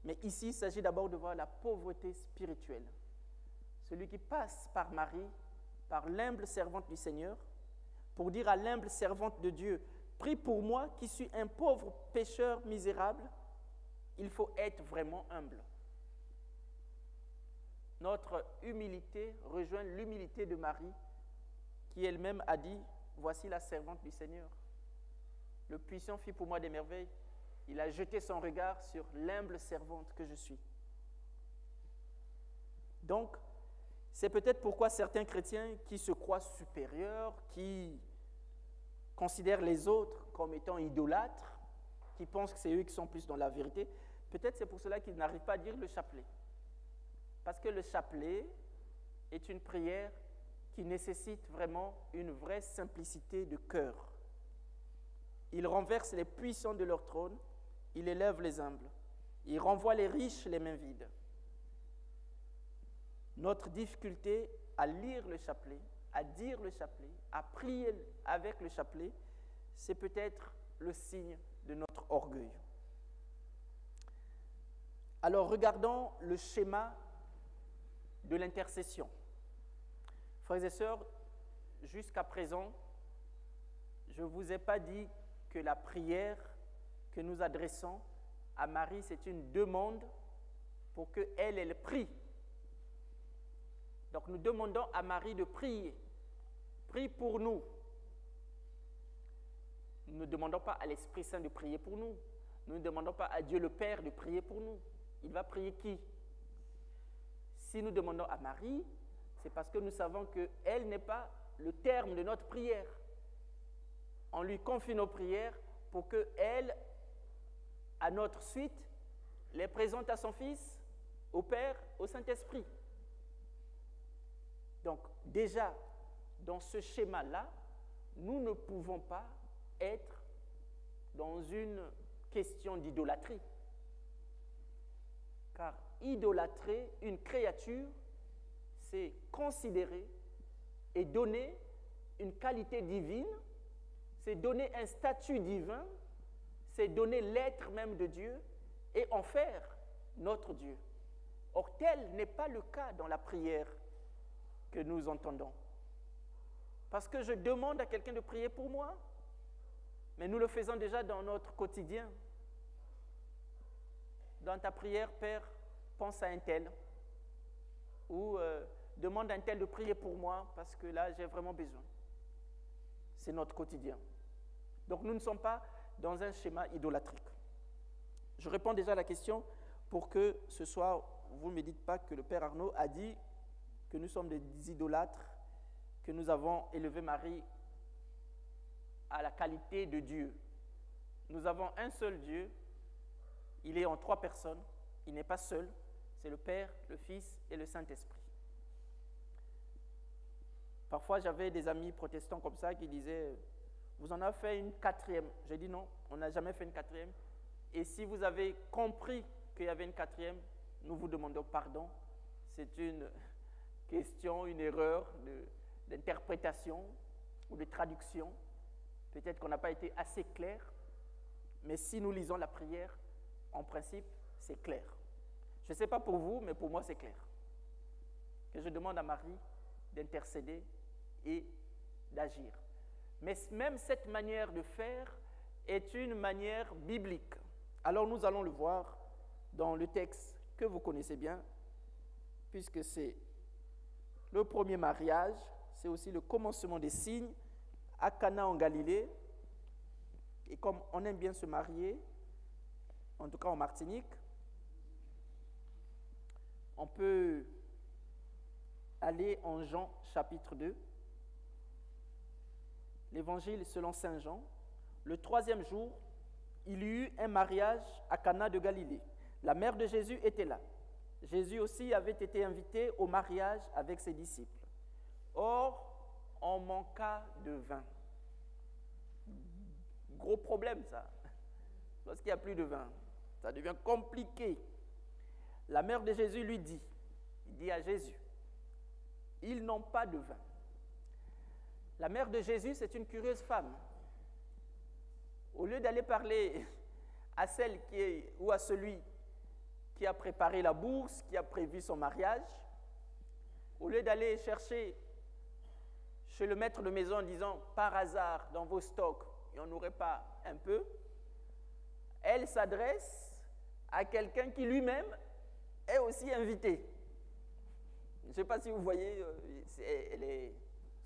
Mais ici, il s'agit d'abord de voir la pauvreté spirituelle. Celui qui passe par Marie, par l'humble servante du Seigneur, pour dire à l'humble servante de Dieu, « Prie pour moi qui suis un pauvre pécheur misérable », il faut être vraiment humble. Notre humilité rejoint l'humilité de Marie, qui elle-même a dit, « Voici la servante du Seigneur. Le puissant fit pour moi des merveilles. Il a jeté son regard sur l'humble servante que je suis. » Donc, c'est peut-être pourquoi certains chrétiens qui se croient supérieurs, qui considèrent les autres comme étant idolâtres, qui pensent que c'est eux qui sont plus dans la vérité, peut-être c'est pour cela qu'ils n'arrivent pas à dire le chapelet. Parce que le chapelet est une prière qui nécessite vraiment une vraie simplicité de cœur. Il renverse les puissants de leur trône, il élève les humbles, il renvoie les riches les mains vides. Notre difficulté à lire le chapelet, à dire le chapelet, à prier avec le chapelet, c'est peut-être le signe de notre orgueil. Alors regardons le schéma de l'intercession. Frères et sœurs, jusqu'à présent, je ne vous ai pas dit que la prière que nous adressons à Marie, c'est une demande pour qu'elle, elle prie. Donc nous demandons à Marie de prier. Prie pour nous. Nous ne demandons pas à l'Esprit Saint de prier pour nous. Nous ne demandons pas à Dieu le Père de prier pour nous. Il va prier qui? Si nous demandons à Marie, c'est parce que nous savons qu'elle n'est pas le terme de notre prière. On lui confie nos prières pour qu'elle, à notre suite, les présente à son Fils, au Père, au Saint-Esprit. Donc, déjà, dans ce schéma-là, nous ne pouvons pas être dans une question d'idolâtrie. Car idolâtrer une créature, c'est considérer et donner une qualité divine, c'est donner un statut divin, c'est donner l'être même de Dieu et en faire notre Dieu. Or, tel n'est pas le cas dans la prière que nous entendons. Parce que je demande à quelqu'un de prier pour moi, mais nous le faisons déjà dans notre quotidien. Dans ta prière, Père, pense à un tel, ou demande à un tel de prier pour moi, parce que là, j'ai vraiment besoin. C'est notre quotidien. Donc, nous ne sommes pas dans un schéma idolâtrique. Je réponds déjà à la question pour que ce soir, vous ne me dites pas que le Père Arnaud a dit que nous sommes des idolâtres, que nous avons élevé Marie à la qualité de Dieu. Nous avons un seul Dieu, il est en 3 personnes, il n'est pas seul, c'est le Père, le Fils et le Saint-Esprit. Parfois, j'avais des amis protestants comme ça qui disaient « Vous en avez fait une 4e ». J'ai dit « Non, on n'a jamais fait une 4e. Et si vous avez compris qu'il y avait une 4e, nous vous demandons pardon. C'est une question, une erreur d'interprétation ou de traduction. Peut-être qu'on n'a pas été assez clair, mais si nous lisons la prière, en principe, c'est clair. Je ne sais pas pour vous, mais pour moi, c'est clair. Que je demande à Marie d'intercéder et d'agir. Mais même cette manière de faire est une manière biblique. Alors nous allons le voir dans le texte que vous connaissez bien, puisque c'est le premier mariage, c'est aussi le commencement des signes à Cana en Galilée. Et comme on aime bien se marier, en tout cas en Martinique, On peut aller en Jean chapitre 2, l'évangile selon saint Jean. Le 3e jour, il y eut un mariage à Cana de Galilée. La mère de Jésus était là. Jésus aussi avait été invité au mariage avec ses disciples. Or, on manqua de vin. Gros problème ça. Lorsqu'il n'y a plus de vin, ça devient compliqué. La mère de Jésus lui dit, il dit à Jésus, ils n'ont pas de vin. La mère de Jésus, c'est une curieuse femme. Au lieu d'aller parler à celle qui est, ou à celui qui a préparé la bourse, qui a prévu son mariage, au lieu d'aller chercher chez le maître de maison en disant, par hasard, dans vos stocks, il n'y en aurait pas un peu, elle s'adresse à quelqu'un qui lui-même est aussi invité. Je ne sais pas si vous voyez, c'est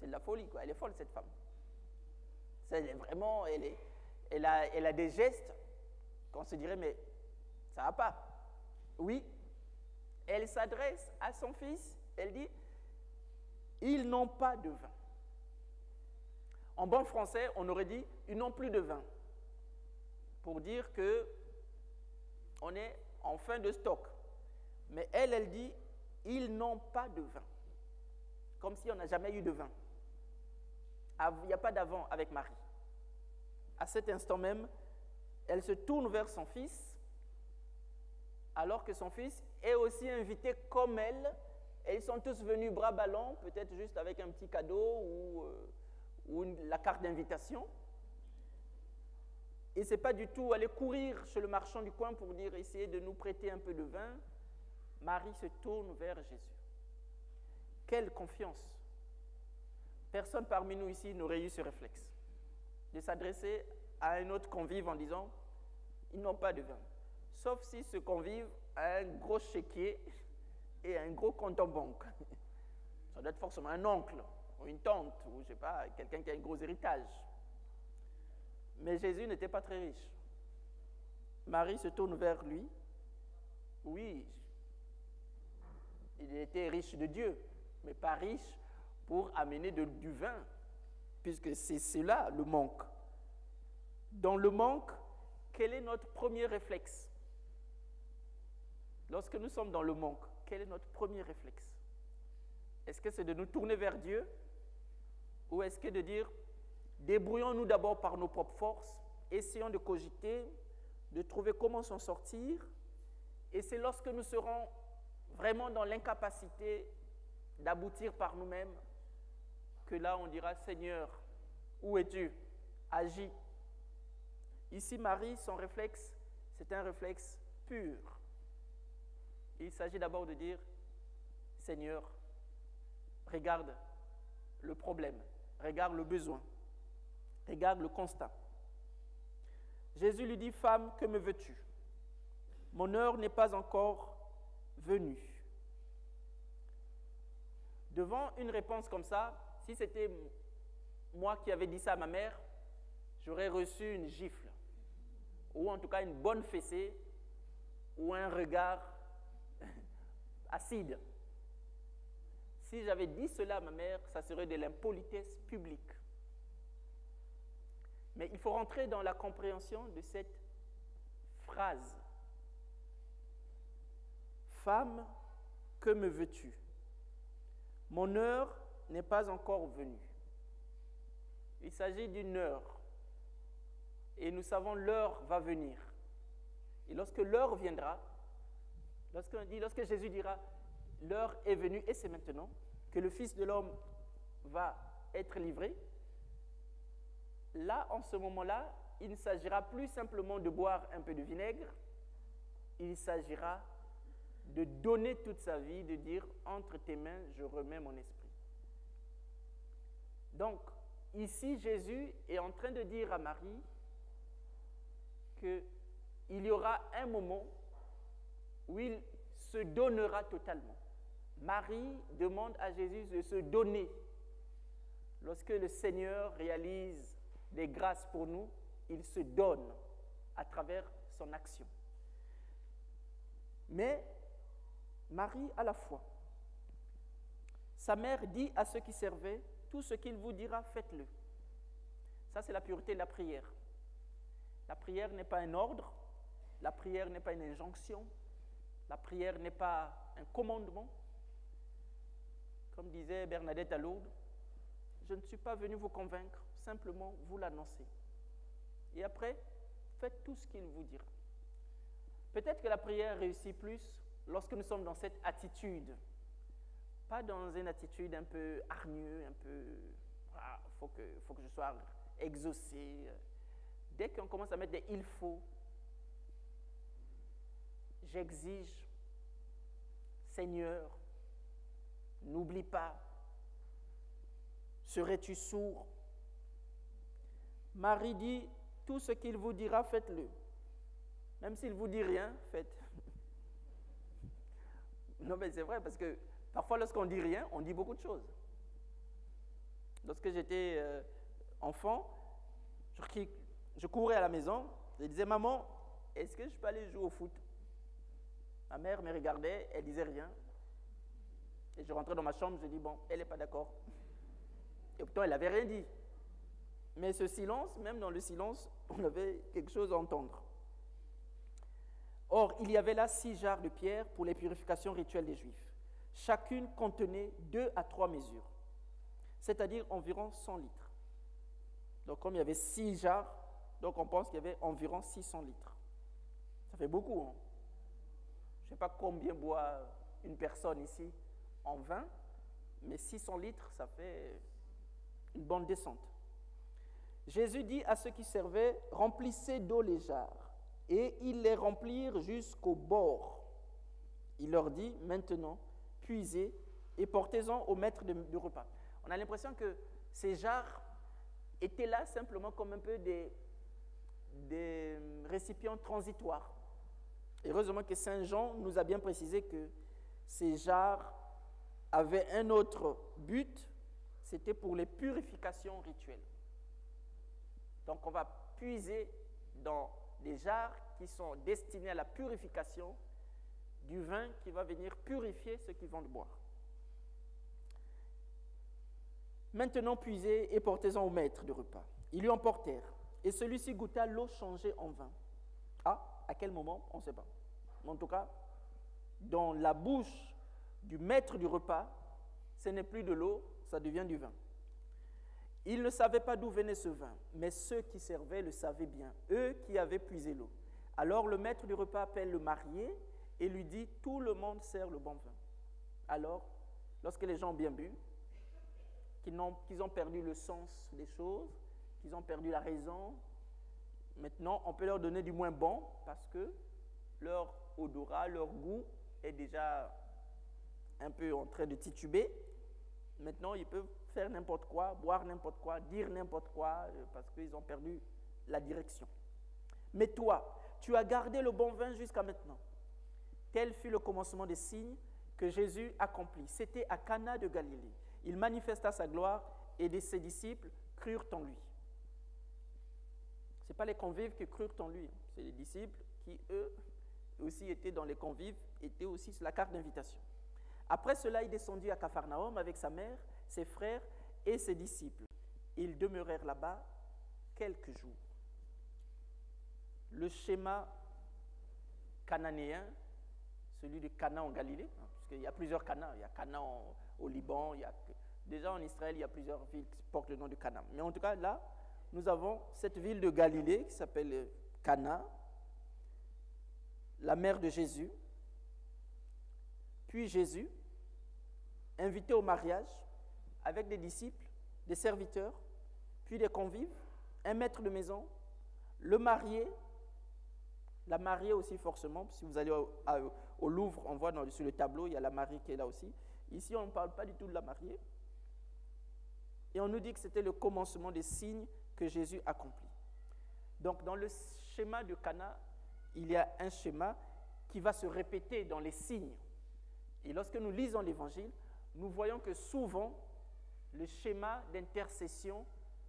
de la folie, quoi. Elle est folle, cette femme. Elle est vraiment, elle a des gestes qu'on se dirait, mais ça ne va pas. Oui, elle s'adresse à son fils, elle dit, ils n'ont pas de vin. En bon français, on aurait dit, ils n'ont plus de vin. Pour dire qu'on est en fin de stock. Mais elle dit, ils n'ont pas de vin. Comme si on n'a jamais eu de vin. Il n'y a pas d'avant avec Marie. À cet instant même, elle se tourne vers son fils, alors que son fils est aussi invité comme elle, et ils sont tous venus bras ballants, peut-être juste avec un petit cadeau ou la carte d'invitation. Et ce n'est pas du tout aller courir chez le marchand du coin pour dire, essayer de nous prêter un peu de vin. Marie se tourne vers Jésus. Quelle confiance! Personne parmi nous ici n'aurait eu ce réflexe de s'adresser à un autre convive en disant, ils n'ont pas de vin. Sauf si ce convive a un gros chéquier et un gros compte en banque. Ça doit être forcément un oncle ou une tante ou je ne sais pas, quelqu'un qui a un gros héritage. Mais Jésus n'était pas très riche. Marie se tourne vers lui. Oui, il était riche de Dieu, mais pas riche pour amener du vin, puisque c'est cela le manque. Dans le manque, quel est notre premier réflexe? Lorsque nous sommes dans le manque, quel est notre premier réflexe? Est-ce que c'est de nous tourner vers Dieu? Ou est-ce que de dire, débrouillons-nous d'abord par nos propres forces, essayons de cogiter, de trouver comment s'en sortir, et c'est lorsque nous serons vraiment dans l'incapacité d'aboutir par nous-mêmes que là on dira, Seigneur, où es-tu? Agis. Ici, Marie, son réflexe, c'est un réflexe pur. Il s'agit d'abord de dire, Seigneur, regarde le problème, regarde le besoin, regarde le constat. Jésus lui dit, femme, que me veux-tu? Mon heure n'est pas encore venue. Devant une réponse comme ça, si c'était moi qui avais dit ça à ma mère, j'aurais reçu une gifle, ou en tout cas une bonne fessée, ou un regard acide. Si j'avais dit cela à ma mère, ça serait de l'impolitesse publique. Mais il faut rentrer dans la compréhension de cette phrase. Femme, que me veux-tu? Mon heure n'est pas encore venue. Il s'agit d'une heure. Et nous savons l'heure va venir. Et lorsque l'heure viendra, lorsque Jésus dira, l'heure est venue et c'est maintenant que le Fils de l'homme va être livré, là, en ce moment-là, il ne s'agira plus simplement de boire un peu de vinaigre, il s'agira de donner toute sa vie, de dire, entre tes mains, je remets mon esprit. Donc, ici, Jésus est en train de dire à Marie qu'il y aura un moment où il se donnera totalement. Marie demande à Jésus de se donner. Lorsque le Seigneur réalise des grâces pour nous, il se donne à travers son action. Mais Marie a la foi. Sa mère dit à ceux qui servaient, tout ce qu'il vous dira, faites-le. Ça, c'est la pureté de la prière. La prière n'est pas un ordre, la prière n'est pas une injonction, la prière n'est pas un commandement. Comme disait Bernadette à Lourdes, je ne suis pas venu vous convaincre, simplement vous l'annoncer. Et après, faites tout ce qu'il vous dira. Peut-être que la prière réussit plus lorsque nous sommes dans cette attitude, pas dans une attitude un peu hargneuse, un peu faut que je sois exaucé. Dès qu'on commence à mettre des il faut, j'exige, Seigneur, n'oublie pas, serais-tu sourd? Marie dit, tout ce qu'il vous dira, faites-le. Même s'il ne vous dit rien, faites. Non, mais c'est vrai, parce que parfois, lorsqu'on dit rien, on dit beaucoup de choses. Lorsque j'étais enfant, je courais à la maison, je disais, maman, est-ce que je peux aller jouer au foot? Ma mère me regardait, elle ne disait rien. Et je rentrais dans ma chambre, je dis, bon, elle n'est pas d'accord. Et pourtant, elle n'avait rien dit. Mais ce silence, même dans le silence, on avait quelque chose à entendre. Or, il y avait là 6 jarres de pierre pour les purifications rituelles des Juifs. Chacune contenait 2 à 3 mesures, c'est-à-dire environ 100 litres. Donc, comme il y avait 6 jarres, donc on pense qu'il y avait environ 600 litres. Ça fait beaucoup, hein? Je ne sais pas combien boit une personne ici en vin, mais 600 litres, ça fait une bonne descente. Jésus dit à ceux qui servaient, remplissez d'eau les jarres. Et ils les remplirent jusqu'au bord. Il leur dit, maintenant, puisez et portez-en au maître du repas. On a l'impression que ces jarres étaient là simplement comme un peu des récipients transitoires. Heureusement que Saint Jean nous a bien précisé que ces jarres avaient un autre but, c'était pour les purifications rituelles. Donc on va puiser dans des jarres qui sont destinées à la purification du vin qui va venir purifier ceux qui vont le boire. Maintenant, puisez et portez-en au maître du repas. Ils lui en portèrent, et celui-ci goûta l'eau changée en vin. Ah, à quel moment? On ne sait pas. En tout cas, dans la bouche du maître du repas, ce n'est plus de l'eau, ça devient du vin. Ils ne savaient pas d'où venait ce vin, mais ceux qui servaient le savaient bien, eux qui avaient puisé l'eau. Alors le maître du repas appelle le marié et lui dit, tout le monde sert le bon vin. Alors, lorsque les gens ont bien bu, qu'ils ont perdu le sens des choses, qu'ils ont perdu la raison, maintenant on peut leur donner du moins bon parce que leur odorat, leur goût est déjà un peu en train de tituber. Maintenant, ils peuvent faire n'importe quoi, boire n'importe quoi, dire n'importe quoi, parce qu'ils ont perdu la direction. Mais toi, tu as gardé le bon vin jusqu'à maintenant. Tel fut le commencement des signes que Jésus accomplit. C'était à Cana de Galilée. Il manifesta sa gloire et ses disciples crurent en lui. Ce n'est pas les convives qui crurent en lui, c'est les disciples qui, eux, aussi étaient dans les convives, étaient aussi sur la carte d'invitation. Après cela, il descendit à Capharnaüm avec sa mère, ses frères et ses disciples. Ils demeurèrent là-bas quelques jours. Le schéma cananéen, celui de Cana en Galilée, puisqu'il y a plusieurs Cana, il y a Cana au Liban, déjà en Israël, il y a plusieurs villes qui portent le nom de Cana. Mais en tout cas, là, nous avons cette ville de Galilée qui s'appelle Cana, la mère de Jésus. Puis Jésus, invité au mariage, avec des disciples, des serviteurs, puis des convives, un maître de maison, le marié, la mariée aussi forcément, si vous allez au Louvre, on voit sur le tableau, il y a la mariée qui est là aussi. Ici, on ne parle pas du tout de la mariée. Et on nous dit que c'était le commencement des signes que Jésus accomplit. Donc, dans le schéma de Cana, il y a un schéma qui va se répéter dans les signes. Et lorsque nous lisons l'Évangile, nous voyons que souvent, le schéma d'intercession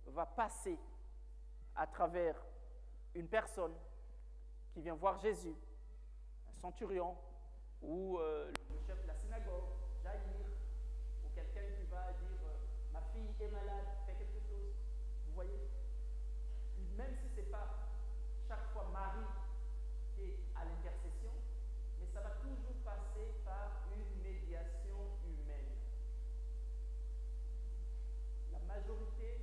va passer à travers une personne qui vient voir Jésus, un centurion, ou le chef de la synagogue, Jaïr, ou quelqu'un qui va dire ma fille est malade, fais quelque chose. Vous voyez? Même si ce n'est pas chaque fois Marie qui est à l'intercession, mais ça va toujours passer par une médiation humaine. La majorité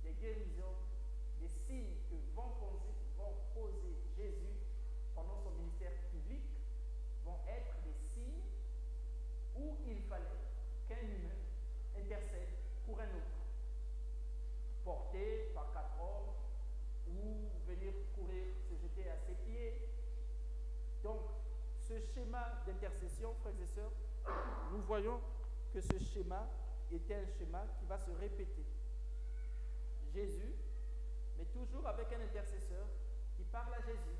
des guérisons, des signes que vont poser Jésus pendant son ministère public vont être des signes où il fallait qu'un humain intercède pour un autre, porté par 4 hommes ou venir courir, se jeter à ses pieds. Donc, ce schéma d'intercession, frères et sœurs, nous voyons que ce schéma était un schéma qui va se répéter. Jésus, mais toujours avec un intercesseur qui parle à Jésus.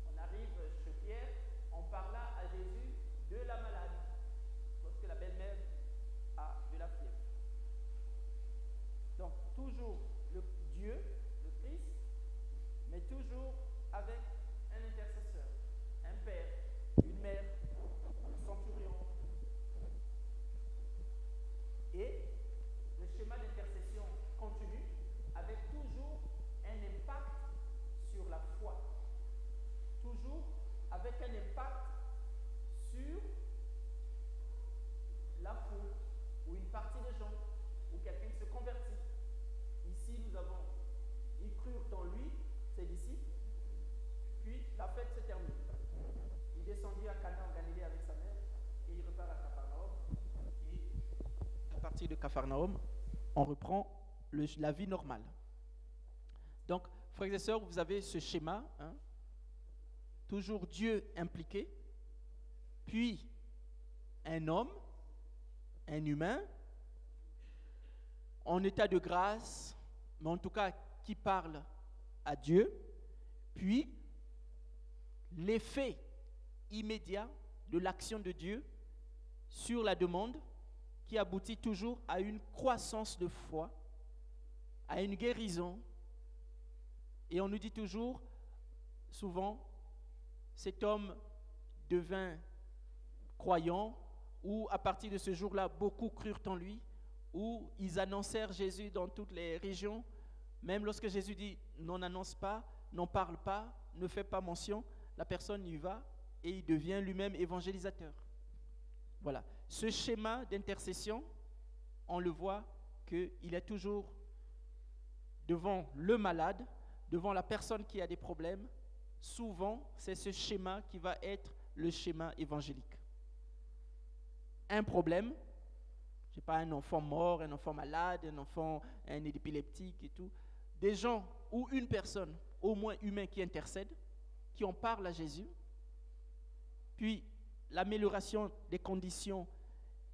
On arrive chez Pierre, on parla à Jésus de la maladie, lorsque la belle-mère a de la fièvre. Donc, toujours le Dieu, le Christ, mais toujours avec un intercesseur, un père, une mère, un centurion. Et le schéma d'intercession continue avec toujours un impact sur la foi, toujours avec un impact sur la foule ou une partie des gens ou quelqu'un qui se convertit. Ici, nous avons, ils crurent en lui, ses disciples, puis la fête se termine. Il descendit à Cana en Galilée avec sa mère et il repart à Capharnaüm. Et à partir de Capharnaüm, on reprend la vie normale. Donc, frères et sœurs, vous avez ce schéma, hein, toujours Dieu impliqué, puis un homme, un humain, en état de grâce, mais en tout cas qui parle à Dieu, puis l'effet immédiat de l'action de Dieu sur la demande qui aboutit toujours à une croissance de foi, à une guérison. Et on nous dit toujours, souvent, cet homme devint croyant, ou à partir de ce jour-là, beaucoup crurent en lui, ou ils annoncèrent Jésus dans toutes les régions. Même lorsque Jésus dit « n'en annonce pas, n'en parle pas, ne fait pas mention », la personne y va et il devient lui-même évangélisateur. Voilà. Ce schéma d'intercession, on le voit qu'il est toujours devant le malade, devant la personne qui a des problèmes. Souvent, c'est ce schéma qui va être le schéma évangélique. Un problème, je ne sais pas, un enfant mort, un enfant malade, un épileptique et tout. Des gens ou une personne, au moins humaine, qui intercède, qui en parle à Jésus. Puis, l'amélioration des conditions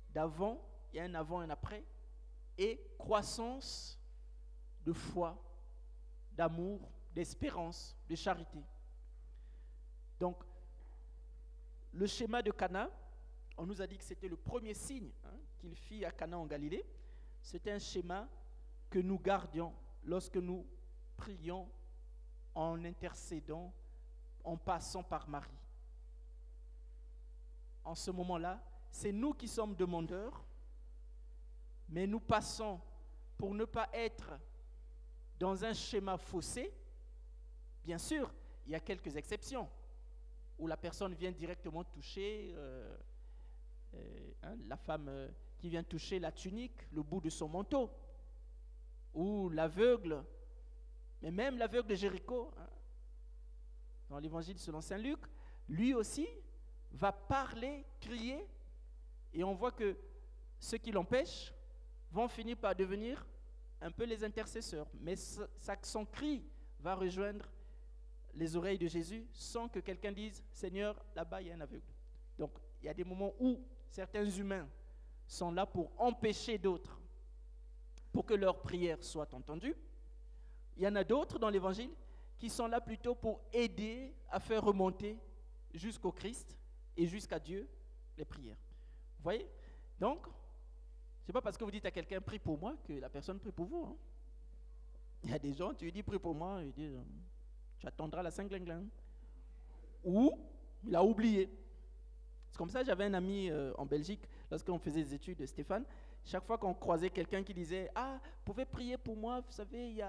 d'avant, il y a un avant et un après, et croissance de foi, d'amour, d'espérance, de charité. Donc, le schéma de Cana, on nous a dit que c'était le premier signe qu'il fit à Cana en Galilée. C'était un schéma que nous gardions lorsque nous prions en intercédant, en passant par Marie. En ce moment-là, c'est nous qui sommes demandeurs, mais nous passons pour ne pas être dans un schéma faussé. Bien sûr, il y a quelques exceptions où la personne vient directement toucher, la femme qui vient toucher la tunique, le bout de son manteau, ou l'aveugle, mais même l'aveugle de Jéricho, dans l'évangile selon saint Luc, lui aussi va parler, crier, et on voit que ceux qui l'empêchent vont finir par devenir un peu les intercesseurs. Mais son cri va rejoindre les oreilles de Jésus sans que quelqu'un dise « Seigneur, là-bas, il y a un aveugle ». Donc, il y a des moments où certains humains sont là pour empêcher d'autres, pour que leurs prières soient entendues. Il y en a d'autres dans l'Évangile qui sont là plutôt pour aider à faire remonter jusqu'au Christ et jusqu'à Dieu les prières. Vous voyez? Donc, ce n'est pas parce que vous dites à quelqu'un « prie pour moi » que la personne prie pour vous. Il y a des gens, tu lui dis « prie pour moi », il dit « tu attendras la Saint-Glinglin ». Ou il a oublié. C'est comme ça, j'avais un ami en Belgique, lorsqu'on faisait des études, Stéphane, chaque fois qu'on croisait quelqu'un qui disait « Ah, vous pouvez prier pour moi, vous savez,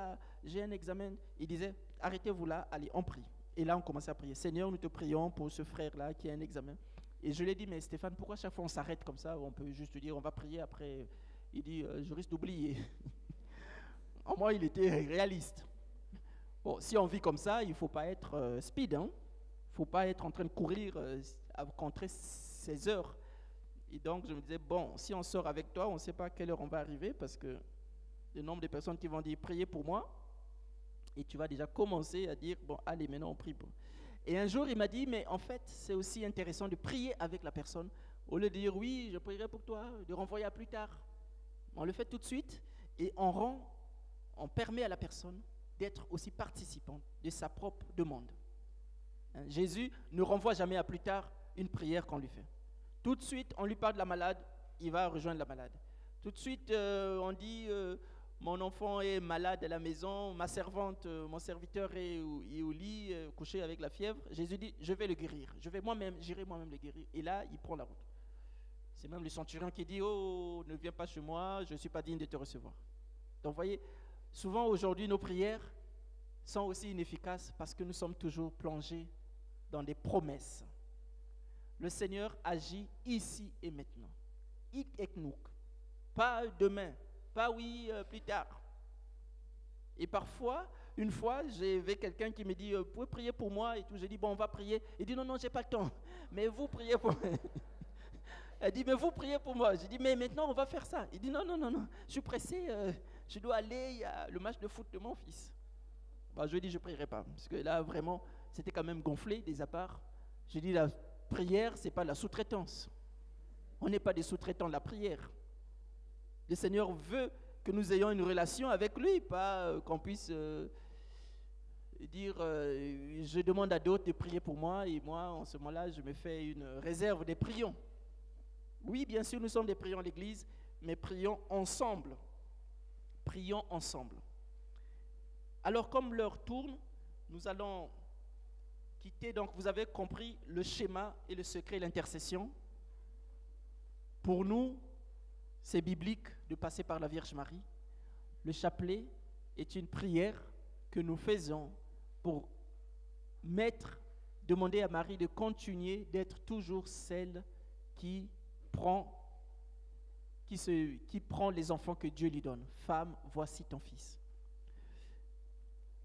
j'ai un examen », il disait « Arrêtez-vous là, allez, on prie ». Et là, on commençait à prier « Seigneur, nous te prions pour ce frère-là qui a un examen ». Et je lui ai dit « Mais Stéphane, pourquoi chaque fois on s'arrête comme ça? On peut juste dire « On va prier après ». Il dit « Je risque d'oublier ». En moi, il était réaliste. Bon, si on vit comme ça, il ne faut pas être speed, hein. Il ne faut pas être en train de courir à contrer ses heures. Et donc, je me disais, bon, si on sort avec toi, on ne sait pas à quelle heure on va arriver parce que le nombre de personnes qui vont dire, priez pour moi, et tu vas déjà commencer à dire, bon, allez, maintenant on prie. Et un jour, il m'a dit, mais en fait, c'est aussi intéressant de prier avec la personne. Au lieu de dire, oui, je prierai pour toi, de renvoyer à plus tard. On le fait tout de suite et on permet à la personne d'être aussi participante de sa propre demande. Jésus ne renvoie jamais à plus tard une prière qu'on lui fait. Tout de suite, on lui parle de la malade, il va rejoindre la malade. Tout de suite, on dit, mon enfant est malade à la maison, ma servante, mon serviteur est au lit, couché avec la fièvre. Jésus dit, je vais le guérir, j'irai moi-même le guérir. Et là, il prend la route. C'est même le centurion qui dit, oh, ne viens pas chez moi, je ne suis pas digne de te recevoir. Donc, vous voyez, souvent aujourd'hui, nos prières sont aussi inefficaces parce que nous sommes toujours plongés dans des promesses. Le Seigneur agit ici et maintenant. Hic et nunc. Pas demain, pas oui, plus tard. Et parfois, une fois, j'ai vu quelqu'un qui me dit, vous pouvez prier pour moi et tout. J'ai dit, bon, on va prier. Il dit, non, non, j'ai pas le temps. Mais vous priez pour moi. Elle dit, mais vous priez pour moi. J'ai dit, mais maintenant, on va faire ça. Il dit, non, non, non, non, je suis pressé, je dois aller, il y a le match de foot de mon fils. Bah, je lui ai dit, je ne prierai pas. Parce que là, vraiment, c'était quand même gonflé, des apparts. J'ai dit, la prière, ce n'est pas la sous-traitance. On n'est pas des sous-traitants de la prière. Le Seigneur veut que nous ayons une relation avec lui, pas qu'on puisse dire, je demande à d'autres de prier pour moi, et moi, en ce moment-là, je me fais une réserve des prions. Oui, bien sûr, nous sommes des prions à l'Église, mais prions ensemble. Prions ensemble. Alors, comme l'heure tourne, nous allons quitter. Donc, vous avez compris le schéma et le secret de l'intercession. Pour nous, c'est biblique de passer par la Vierge Marie. Le chapelet est une prière que nous faisons pour demander à Marie de continuer d'être toujours celle qui prend les enfants que Dieu lui donne. Femme, voici ton fils.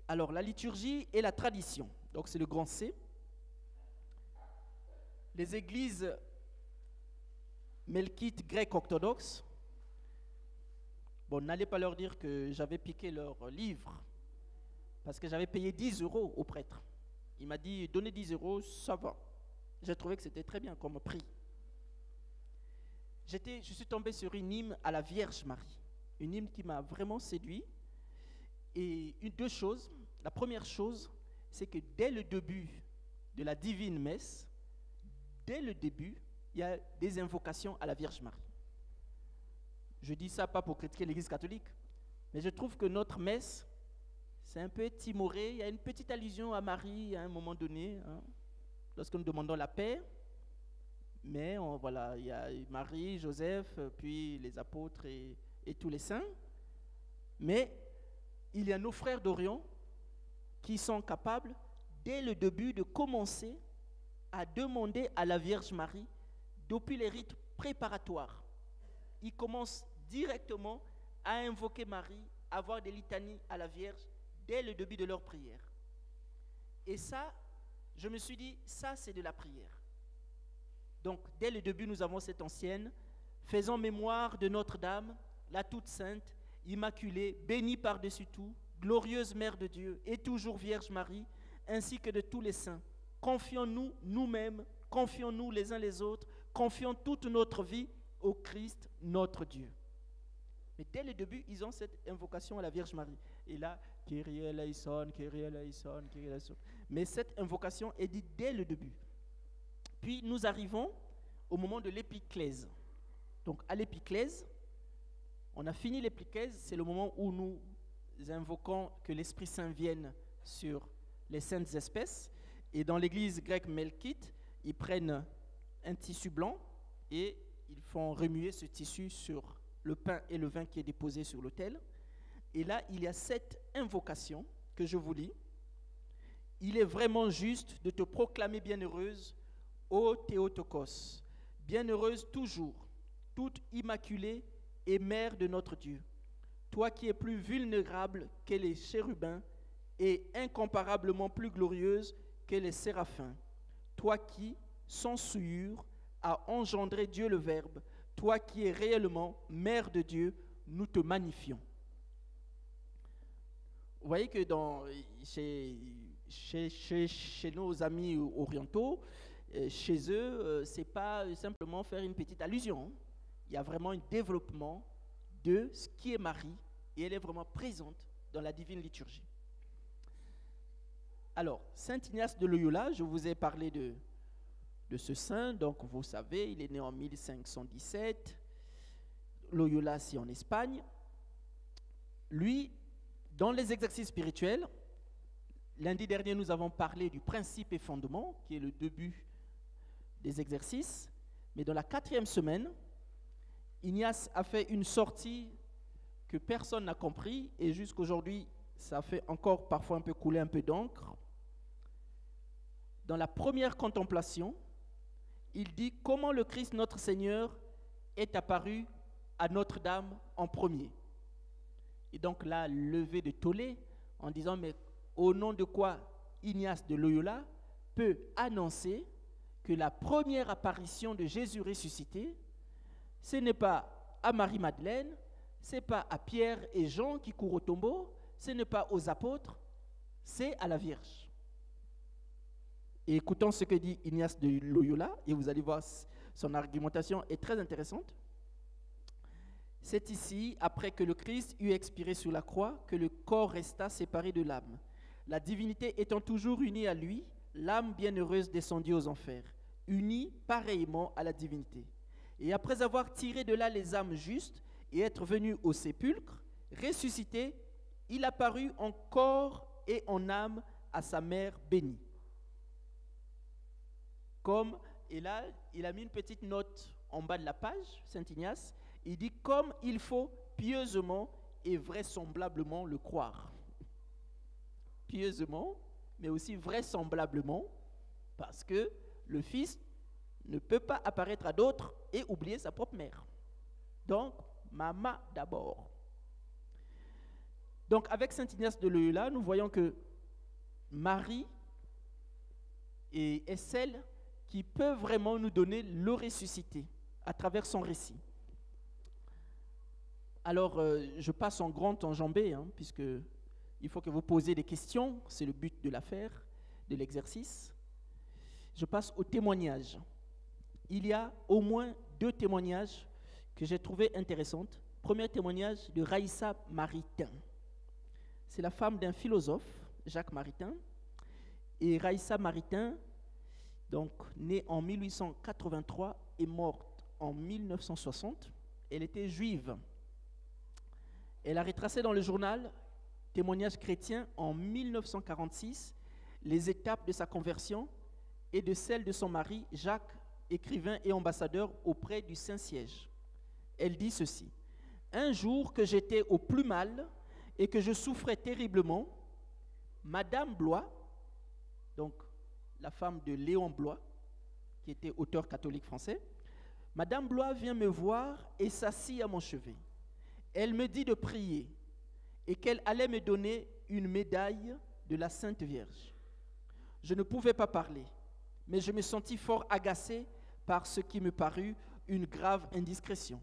Alors, la liturgie et la tradition. Donc, c'est le grand C. Les églises melkites grecques orthodoxes, bon, n'allez pas leur dire que j'avais piqué leur livre, parce que j'avais payé 10 € au prêtre. Il m'a dit, donnez 10 €, ça va. J'ai trouvé que c'était très bien comme prix. Je suis tombé sur une hymne à la Vierge Marie, une hymne qui m'a vraiment séduit. Et deux choses. La première chose, c'est que dès le début de la divine messe, dès le début, il y a des invocations à la Vierge Marie. Je dis ça pas pour critiquer l'Église catholique, mais je trouve que notre messe, c'est un peu timoré. Il y a une petite allusion à Marie à un moment donné, hein, lorsque nous demandons la paix. Mais voilà, il y a Marie, Joseph, puis les apôtres et tous les saints. Mais il y a nos frères d'Orient qui sont capables, dès le début, de commencer à demander à la Vierge Marie, depuis les rites préparatoires. Ils commencent directement à invoquer Marie, à avoir des litanies à la Vierge, dès le début de leur prière. Et ça, je me suis dit, ça c'est de la prière. Donc, dès le début, nous avons cette ancienne, faisons mémoire de Notre-Dame, la toute sainte, immaculée, bénie par-dessus tout, glorieuse Mère de Dieu et toujours Vierge Marie, ainsi que de tous les saints. Confions-nous nous-mêmes, confions-nous les uns les autres, confions toute notre vie au Christ, notre Dieu. Mais dès le début, ils ont cette invocation à la Vierge Marie. Et là, Kyrie eleison, Kyrie eleison, Kyrie eleison. Mais cette invocation est dite dès le début. Puis nous arrivons au moment de l'épiclèse. Donc à l'épiclèse, on a fini l'épiclèse, c'est le moment où nous invoquons que l'Esprit Saint vienne sur les saintes espèces. Et dans l'église grecque melkite, ils prennent un tissu blanc et ils font remuer ce tissu sur le pain et le vin qui est déposé sur l'autel. Et là, il y a cette invocation que je vous lis. Il est vraiment juste de te proclamer bienheureuse, ô Théotokos, bienheureuse toujours, toute immaculée et mère de notre Dieu, toi qui es plus vulnérable que les chérubins et incomparablement plus glorieuse que les séraphins, toi qui, sans souillure, as engendré Dieu le Verbe, toi qui es réellement mère de Dieu, nous te magnifions. Vous voyez que chez nos amis orientaux, chez eux, ce n'est pas simplement faire une petite allusion. Il y a vraiment un développement de ce qui est Marie et elle est vraiment présente dans la divine liturgie. Alors, Saint Ignace de Loyola, je vous ai parlé de ce saint, donc vous savez, il est né en 1517. Loyola, c'est en Espagne. Lui, dans les exercices spirituels, lundi dernier, nous avons parlé du principe et fondement, qui est le début des exercices. Mais dans la 4e semaine, Ignace a fait une sortie que personne n'a compris, et jusqu'aujourd'hui, ça fait encore parfois un peu couler un peu d'encre. Dans la première contemplation, il dit comment le Christ notre Seigneur est apparu à Notre-Dame en premier. Et donc là, levé de tollé en disant, mais au nom de quoi Ignace de Loyola peut annoncer que la première apparition de Jésus ressuscité, ce n'est pas à Marie-Madeleine, ce n'est pas à Pierre et Jean qui courent au tombeau, ce n'est pas aux apôtres, c'est à la Vierge. Et écoutons ce que dit Ignace de Loyola, et vous allez voir, son argumentation est très intéressante. C'est ici, après que le Christ eut expiré sur la croix, que le corps resta séparé de l'âme. La divinité étant toujours unie à lui, l'âme bienheureuse descendit aux enfers, unie pareillement à la divinité. Et après avoir tiré de là les âmes justes et être venu au sépulcre, ressuscité, il apparut en corps et en âme à sa mère bénie. Et là, il a mis une petite note en bas de la page, Saint Ignace. Il dit comme il faut pieusement et vraisemblablement le croire. Pieusement, mais aussi vraisemblablement, parce que le Fils ne peut pas apparaître à d'autres et oublier sa propre mère. Donc, maman d'abord. Donc, avec Saint Ignace de Loyola, nous voyons que Marie est celle qui peut vraiment nous donner le ressuscité à travers son récit. Alors, je passe en grand enjambé, puisque il faut que vous posiez des questions, c'est le but de l'affaire, de l'exercice. Je passe au témoignage. Il y a au moins 2 témoignages que j'ai trouvés intéressants. Premier témoignage de Raïssa Maritain. C'est la femme d'un philosophe, Jacques Maritain. Et Raïssa Maritain, donc née en 1883 et morte en 1960, elle était juive. Elle a retracé dans le journal Témoignage chrétien en 1946 les étapes de sa conversion et de celle de son mari Jacques, écrivain et ambassadeur auprès du Saint-Siège. Elle dit ceci: un jour que j'étais au plus mal et que je souffrais terriblement, Madame Blois, donc la femme de Léon Blois, qui était auteur catholique français, Madame Blois vient me voir et s'assit à mon chevet. Elle me dit de prier et qu'elle allait me donner une médaille de la Sainte Vierge. Je ne pouvais pas parler, mais je me sentis fort agacé par ce qui me parut une grave indiscrétion.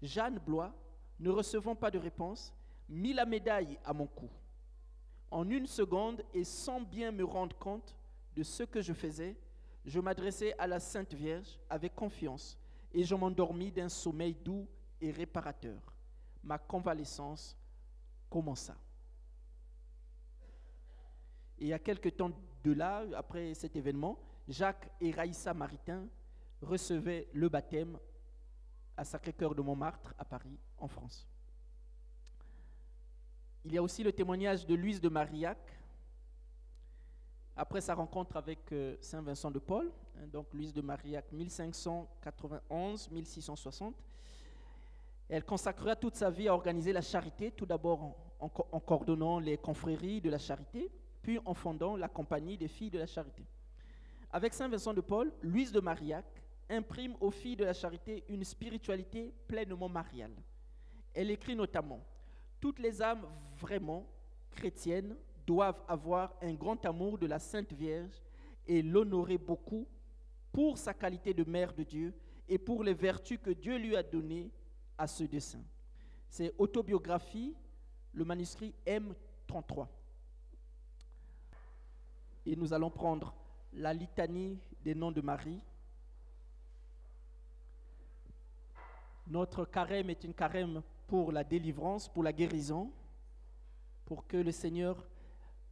Jeanne Blois, ne recevant pas de réponse, mit la médaille à mon cou. En une seconde, et sans bien me rendre compte de ce que je faisais, je m'adressai à la Sainte Vierge avec confiance et je m'endormis d'un sommeil doux et réparateur. Ma convalescence commença. Et il y a quelque temps de là, après cet événement, Jacques et Raïssa Maritain recevaient le baptême à Sacré-Cœur de Montmartre, à Paris, en France. Il y a aussi le témoignage de Louise de Marillac. après sa rencontre avec Saint Vincent de Paul, donc Louise de Marillac, 1591-1660, elle consacrera toute sa vie à organiser la charité, tout d'abord en coordonnant les confréries de la charité, puis en fondant la compagnie des filles de la charité. Avec Saint Vincent de Paul, Louise de Marillac imprime aux filles de la charité une spiritualité pleinement mariale. Elle écrit notamment « Toutes les âmes vraiment chrétiennes doivent avoir un grand amour de la Sainte Vierge et l'honorer beaucoup pour sa qualité de mère de Dieu et pour les vertus que Dieu lui a données à ce dessein. » C'est Autobiographie, le manuscrit M33. Et nous allons prendre la litanie des noms de Marie. Notre carême est une carême pour la délivrance, pour la guérison, pour que le Seigneur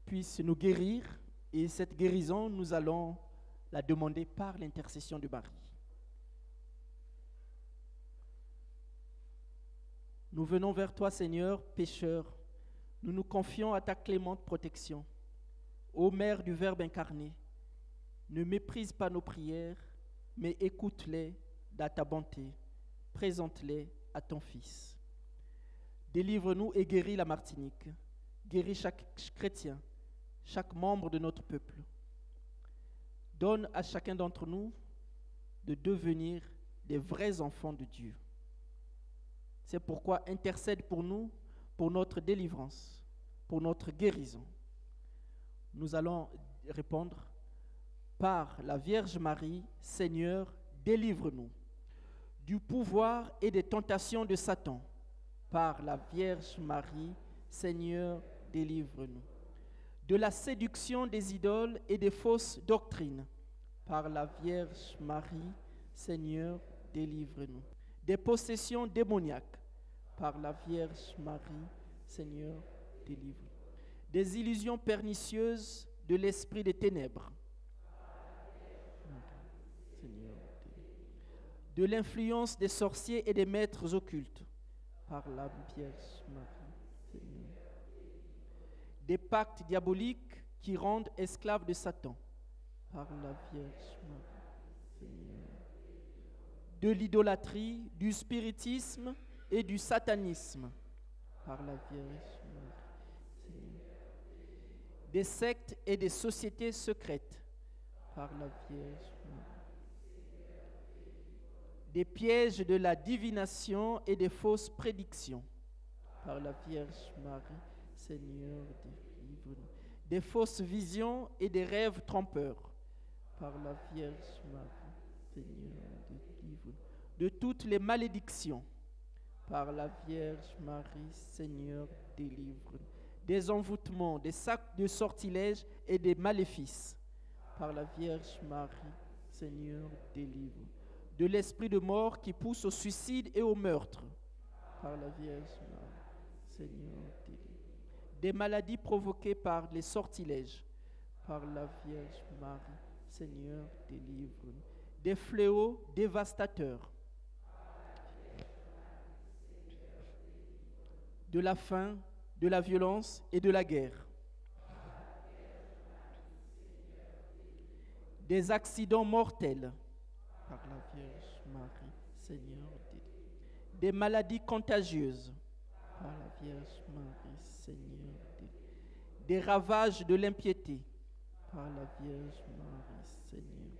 puisse nous guérir. Et cette guérison, nous allons la demander par l'intercession de Marie. Nous venons vers toi, Seigneur, pécheurs. Nous nous confions à ta clémente protection. Ô Mère du Verbe incarné, ne méprise pas nos prières, mais écoute-les dans ta bonté. Présente-les à ton Fils. Délivre-nous et guéris la Martinique. Guéris chaque chrétien, chaque membre de notre peuple. Donne à chacun d'entre nous de devenir des vrais enfants de Dieu. C'est pourquoi intercède pour nous, pour notre délivrance, pour notre guérison. Nous allons répondre par la Vierge Marie, Seigneur, délivre-nous du pouvoir et des tentations de Satan. Par la Vierge Marie, Seigneur, délivre-nous. De la séduction des idoles et des fausses doctrines. Par la Vierge Marie, Seigneur, délivre-nous. Des possessions démoniaques. Par la Vierge Marie, Seigneur, délivre-nous. Des illusions pernicieuses de l'esprit des ténèbres. De l'influence des sorciers et des maîtres occultes, par la Vierge Marie, Seigneur. Des pactes diaboliques qui rendent esclaves de Satan, par la Vierge Marie, Seigneur. De l'idolâtrie, du spiritisme et du satanisme, par la Vierge Marie, Seigneur. Des sectes et des sociétés secrètes, par la Vierge Marie. Des pièges de la divination et des fausses prédictions, par la Vierge Marie, Seigneur, délivre-nous. Des fausses visions et des rêves trompeurs, par la Vierge Marie, Seigneur, délivre-nous. De toutes les malédictions, par la Vierge Marie, Seigneur, délivre-nous. Des envoûtements, des sacs de sortilèges et des maléfices, par la Vierge Marie, Seigneur, délivre-nous. De l'esprit de mort qui pousse au suicide et au meurtre, par la Vierge Marie, Seigneur, délivre. Des maladies provoquées par les sortilèges, par la Vierge Marie, Seigneur, délivre. Des fléaux dévastateurs, de la faim, de la violence et de la guerre. Des accidents mortels, par la Vierge Marie, Seigneur, des maladies contagieuses, par la Vierge Marie, Seigneur, des ravages de l'impiété, par la Vierge Marie, Seigneur,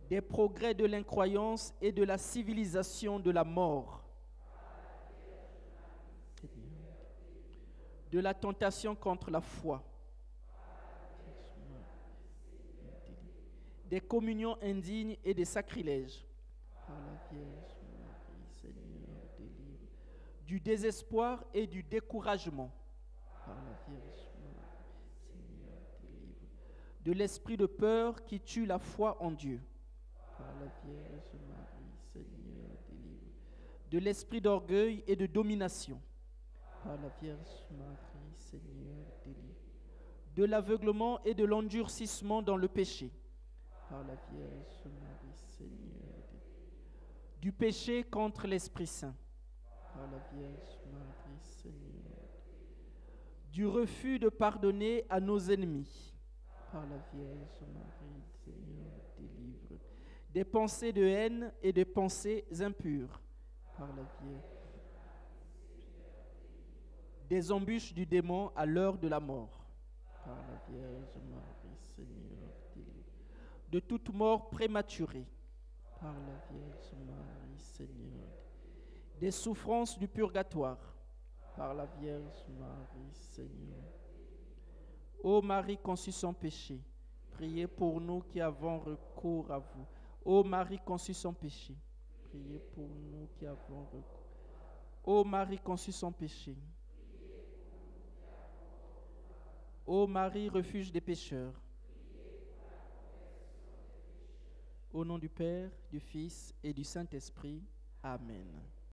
des progrès de l'incroyance et de la civilisation de la mort, Seigneur, de la tentation contre la foi, des communions indignes et des sacrilèges, par la Vierge Marie, Seigneur, délivre. Du désespoir et du découragement, par la Vierge Marie, Seigneur, délivre. De l'esprit de peur qui tue la foi en Dieu, par la Vierge Marie, Seigneur, délivre. De l'esprit d'orgueil et de domination, par la Vierge Marie, Seigneur, délivre. De l'aveuglement et de l'endurcissement dans le péché, par la Vierge Marie, Seigneur, du péché contre l'Esprit Saint, par la Vierge Marie, Seigneur, du refus de pardonner à nos ennemis, par la Vierge Marie, Seigneur, délivre. Des pensées de haine et des pensées impures, par la Vierge. Des embûches du démon à l'heure de la mort, par la Vierge Marie, Seigneur, délivre. De toute mort prématurée, par la Vierge Marie, Seigneur. Des souffrances du purgatoire, par la Vierge Marie, Seigneur. Ô Marie conçue sans péché, priez pour nous qui avons recours à vous. Ô Marie conçue sans péché, priez pour nous qui avons recours. Ô Marie conçue sans péché. Ô Marie, refuge des pécheurs. Au nom du Père, du Fils et du Saint-Esprit. Amen.